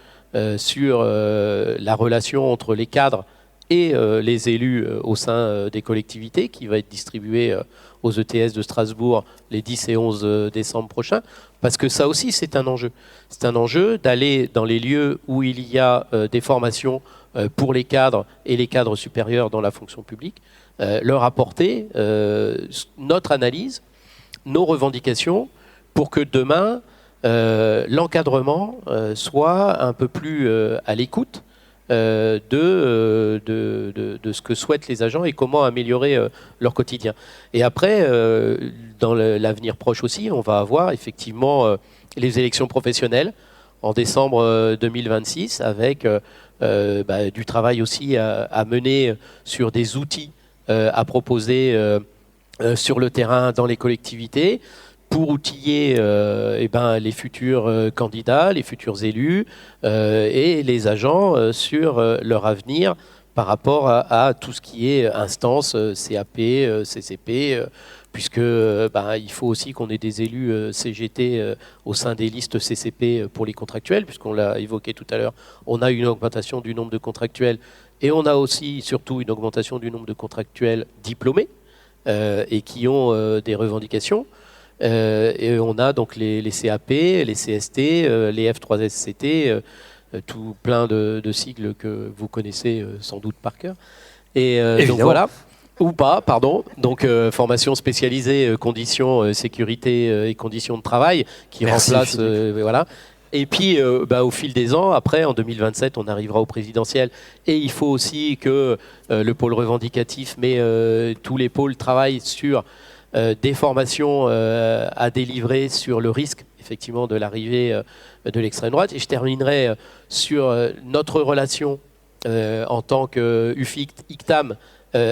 sur la relation entre les cadres et les élus au sein des collectivités, qui va être distribué aux ETS de Strasbourg les 10 et 11 décembre prochains, parce que ça aussi c'est un enjeu. C'est un enjeu d'aller dans les lieux où il y a des formations pour les cadres et les cadres supérieurs dans la fonction publique, leur apporter notre analyse, nos revendications, pour que demain l'encadrement soit un peu plus à l'écoute de ce que souhaitent les agents et comment améliorer leur quotidien. Et après, dans l'avenir proche aussi, on va avoir effectivement les élections professionnelles en décembre 2026, avec du travail aussi à mener sur des outils à proposer sur le terrain dans les collectivités, pour outiller les futurs candidats, les futurs élus et les agents sur leur avenir par rapport à tout ce qui est instance, CAP, CCP, puisque il faut aussi qu'on ait des élus CGT au sein des listes CCP pour les contractuels, puisqu'on l'a évoqué tout à l'heure, on a une augmentation du nombre de contractuels et on a aussi surtout une augmentation du nombre de contractuels diplômés et qui ont des revendications. Et on a donc les CAP, les CST, les F3SCT, tout plein de sigles que vous connaissez sans doute par cœur. Et donc voilà, ou pas, pardon. Donc formation spécialisée, conditions, sécurité et conditions de travail qui remplace, voilà. Et puis, au fil des ans, après, en 2027, on arrivera au présidentiel. Et il faut aussi que le pôle revendicatif, mais tous les pôles travaillent sur des formations à délivrer sur le risque, effectivement, de l'arrivée de l'extrême droite. Et je terminerai sur notre relation en tant que UFICT, ICTAM,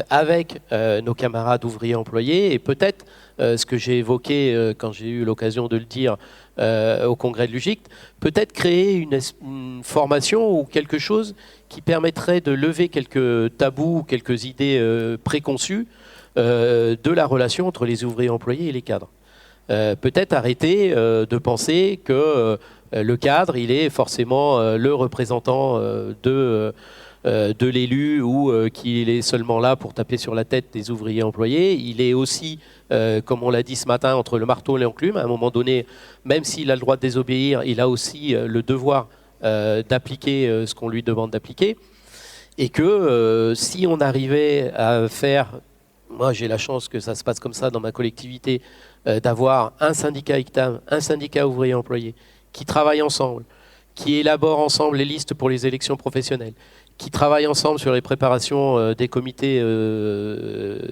avec nos camarades ouvriers employés. Et peut-être, ce que j'ai évoqué quand j'ai eu l'occasion de le dire au congrès de l'UGICT, peut-être créer une formation ou quelque chose qui permettrait de lever quelques tabous, quelques idées préconçues de la relation entre les ouvriers employés et les cadres. Peut-être arrêter de penser que le cadre, il est forcément le représentant de l'élu ou qu'il est seulement là pour taper sur la tête des ouvriers employés. Il est aussi, comme on l'a dit ce matin, entre le marteau et l'enclume. À un moment donné, même s'il a le droit de désobéir, il a aussi le devoir d'appliquer ce qu'on lui demande d'appliquer. Et que si on arrivait à faire... Moi, j'ai la chance que ça se passe comme ça dans ma collectivité, d'avoir un syndicat ICTAM, un syndicat ouvrier employé, qui travaillent ensemble, qui élaborent ensemble les listes pour les élections professionnelles, qui travaillent ensemble sur les préparations des comités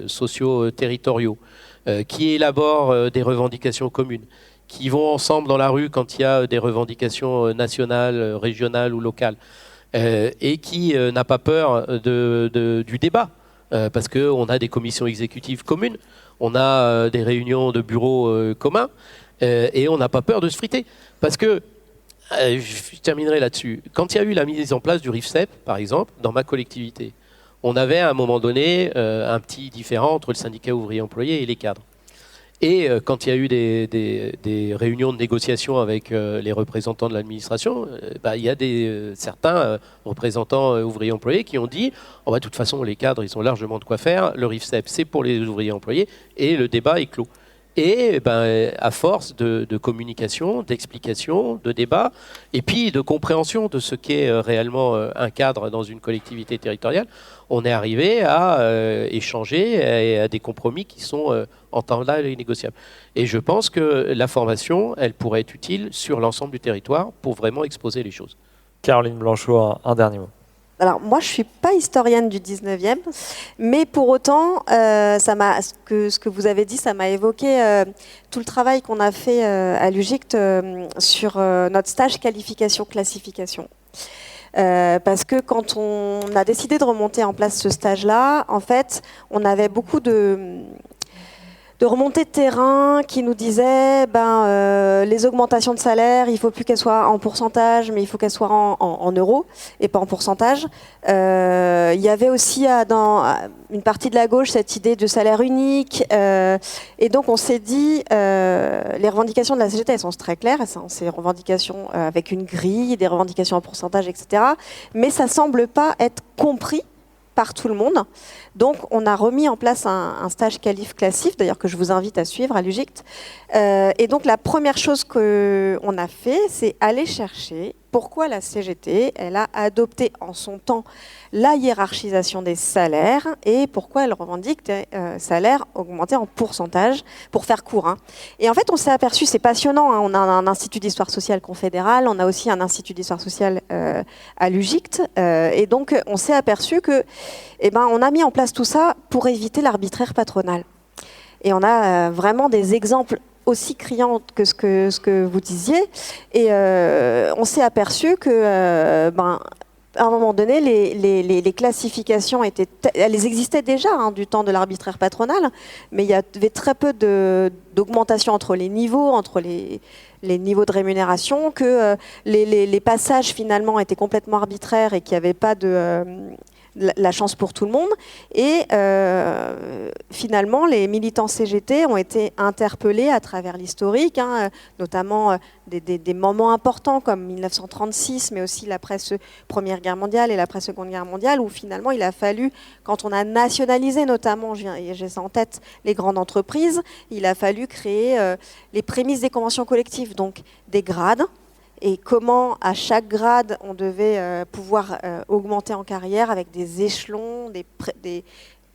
sociaux territoriaux, qui élaborent des revendications communes, qui vont ensemble dans la rue quand il y a des revendications nationales, régionales ou locales, et qui n'a pas peur du débat. Parce qu'on a des commissions exécutives communes, on a des réunions de bureaux communs, et on n'a pas peur de se friter. Parce que, je terminerai là-dessus, quand il y a eu la mise en place du RIFSEP, par exemple, dans ma collectivité, on avait à un moment donné un petit différend entre le syndicat ouvrier employé et les cadres. Et quand il y a eu des réunions de négociation avec les représentants de l'administration, il y a certains représentants ouvriers employés qui ont dit de toute façon, les cadres, ils ont largement de quoi faire. Le RIFSEP, c'est pour les ouvriers employés et le débat est clos. Et à force de communication, d'explication, de débat, et puis de compréhension de ce qu'est réellement un cadre dans une collectivité territoriale, on est arrivé à échanger et à des compromis qui sont en temps là et négociables. Et je pense que la formation, elle pourrait être utile sur l'ensemble du territoire pour vraiment exposer les choses. Caroline Blanchot, un dernier mot. Alors moi, je ne suis pas historienne du 19e, mais pour autant, ce que vous avez dit, ça m'a évoqué tout le travail qu'on a fait à l'UGICT sur notre stage qualification-classification. Parce que quand on a décidé de remonter en place ce stage-là, en fait, on avait beaucoup de remontées de terrain qui nous disaient les augmentations de salaire, il ne faut plus qu'elles soient en pourcentage, mais il faut qu'elles soient en euros et pas en pourcentage. Il y avait aussi dans une partie de la gauche cette idée de salaire unique. Et donc on s'est dit, les revendications de la CGT, elles sont très claires, c'est revendications avec une grille, des revendications en pourcentage, etc. Mais ça ne semble pas être compris par tout le monde. Donc, on a remis en place un stage qualif-classif, d'ailleurs que je vous invite à suivre à l'UGICT. Et donc, la première chose qu'on a fait, c'est aller chercher pourquoi la CGT, elle a adopté en son temps la hiérarchisation des salaires et pourquoi elle revendique des salaires augmentés en pourcentage, pour faire court. Hein. Et en fait, on s'est aperçu, c'est passionnant, hein, on a un institut d'histoire sociale confédéral, on a aussi un institut d'histoire sociale à l'UGICT, et donc on s'est aperçu que, on a mis en place tout ça pour éviter l'arbitraire patronal. Et on a vraiment des exemples aussi criants que ce que vous disiez. Et on s'est aperçu que à un moment donné, les classifications elles existaient déjà du temps de l'arbitraire patronal, mais il y avait très peu d'augmentation entre les niveaux, les niveaux de rémunération, que les passages finalement étaient complètement arbitraires et qu'il n'y avait pas la chance pour tout le monde. Et finalement, les militants CGT ont été interpellés à travers l'historique, notamment des moments importants comme 1936, mais aussi l'après Première Guerre mondiale et l'après Seconde Guerre mondiale, où finalement il a fallu, quand on a nationalisé notamment, j'ai ça en tête, les grandes entreprises, il a fallu créer les prémices des conventions collectives, donc des grades, et comment à chaque grade on devait pouvoir augmenter en carrière avec des échelons, des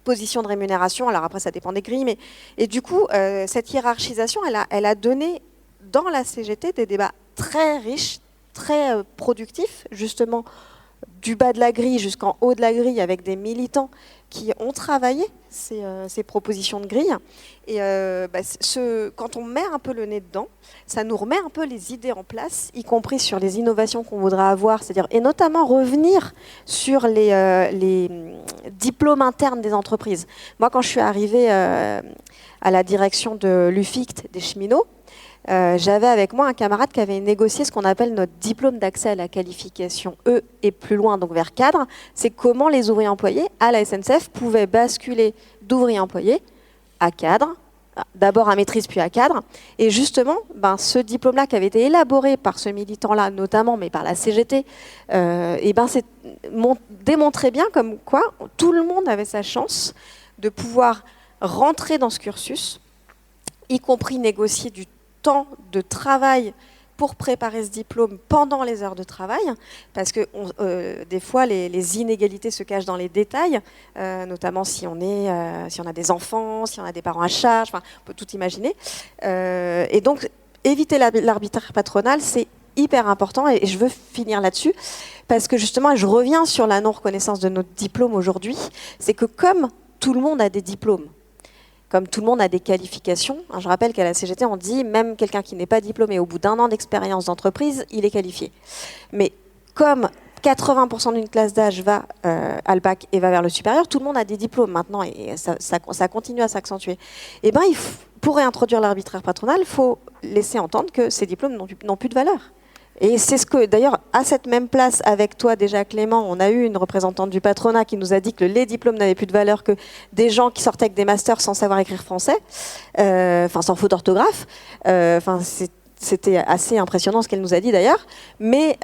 positions de rémunération. Alors après ça dépend des grilles, et du coup cette hiérarchisation elle a donné dans la CGT des débats très riches, très productifs, justement du bas de la grille jusqu'en haut de la grille, avec des militants qui ont travaillé ces propositions de grille. Et quand on met un peu le nez dedans, ça nous remet un peu les idées en place, y compris sur les innovations qu'on voudrait avoir, c'est-à-dire, et notamment revenir sur les diplômes internes des entreprises. Moi, quand je suis arrivée à la direction de l'UFICT des cheminots, j'avais avec moi un camarade qui avait négocié ce qu'on appelle notre diplôme d'accès à la qualification E et plus loin, donc vers cadre. C'est comment les ouvriers employés à la SNCF pouvaient basculer d'ouvriers employés à cadre, d'abord à maîtrise puis à cadre. Et justement, ce diplôme-là qui avait été élaboré par ce militant-là notamment, mais par la CGT, démontrait bien comme quoi tout le monde avait sa chance de pouvoir rentrer dans ce cursus, y compris négocier du temps de travail pour préparer ce diplôme pendant les heures de travail, parce que des fois les inégalités se cachent dans les détails, notamment si on a des enfants, si on a des parents à charge, on peut tout imaginer. Et donc éviter l'arbitraire patronal, c'est hyper important, et je veux finir là-dessus, parce que justement, je reviens sur la non-reconnaissance de notre diplôme aujourd'hui, c'est que comme tout le monde a des diplômes, comme tout le monde a des qualifications. Je rappelle qu'à la CGT, on dit même quelqu'un qui n'est pas diplômé, au bout d'1 an d'expérience d'entreprise, il est qualifié. Mais comme 80% d'une classe d'âge va à le bac et va vers le supérieur, tout le monde a des diplômes maintenant, et ça continue à s'accentuer. Et pour réintroduire l'arbitraire patronal, il faut laisser entendre que ces diplômes n'ont plus de valeur. Et c'est ce que, d'ailleurs, à cette même place, avec toi déjà Clément, on a eu une représentante du patronat qui nous a dit que les diplômes n'avaient plus de valeur que des gens qui sortaient avec des masters sans savoir écrire français, sans faute d'orthographe. C'était assez impressionnant ce qu'elle nous a dit d'ailleurs. Mais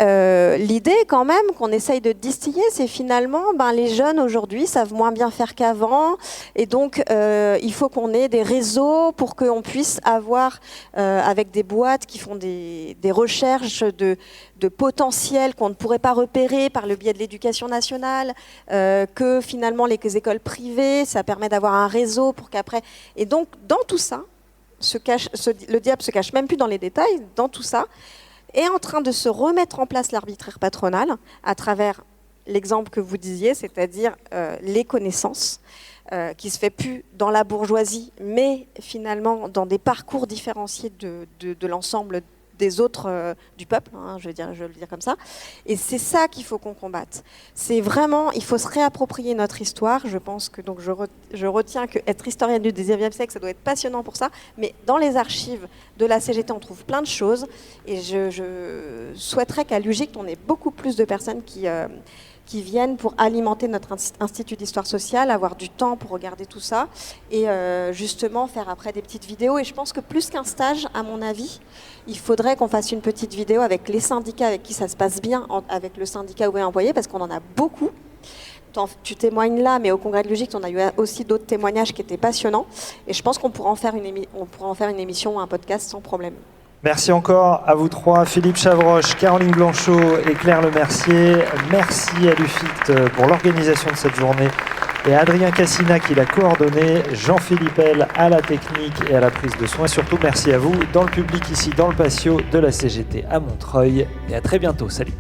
l'idée quand même qu'on essaye de distiller, c'est finalement les jeunes aujourd'hui savent moins bien faire qu'avant. Et donc il faut qu'on ait des réseaux pour qu'on puisse avoir, avec des boîtes qui font des recherches de potentiel qu'on ne pourrait pas repérer par le biais de l'éducation nationale, que finalement les écoles privées, ça permet d'avoir un réseau pour qu'après... Et donc dans tout ça, le diable se cache même plus dans les détails, dans tout ça, est en train de se remettre en place l'arbitraire patronal à travers l'exemple que vous disiez, c'est-à-dire les connaissances, qui se fait plus dans la bourgeoisie, mais finalement dans des parcours différenciés de l'ensemble des autres du peuple, je veux le dire comme ça. Et c'est ça qu'il faut qu'on combatte. C'est vraiment, il faut se réapproprier notre histoire. Je pense que donc je retiens qu'être historienne du 19e siècle, ça doit être passionnant pour ça. Mais dans les archives de la CGT, on trouve plein de choses. Et je souhaiterais qu'à l'UGICT, on ait beaucoup plus de personnes qui viennent pour alimenter notre institut d'histoire sociale, avoir du temps pour regarder tout ça et justement faire après des petites vidéos. Et je pense que plus qu'un stage, à mon avis, il faudrait qu'on fasse une petite vidéo avec les syndicats avec qui ça se passe bien, avec le syndicat ouvrier employé, parce qu'on en a beaucoup. Tu témoignes là, mais au congrès de l'UGICT, on a eu aussi d'autres témoignages qui étaient passionnants. Et je pense qu'on pourra en faire une émission ou un podcast sans problème. Merci encore à vous trois, Philippe Chavroche, Caroline Blanchot et Claire Lemercier. Merci à l'UFICT pour l'organisation de cette journée et à Adrien Cassina qui l'a coordonné, Jean-Philippe L à la technique et à la prise de soin. Surtout merci à vous dans le public ici dans le patio de la CGT à Montreuil et à très bientôt. Salut.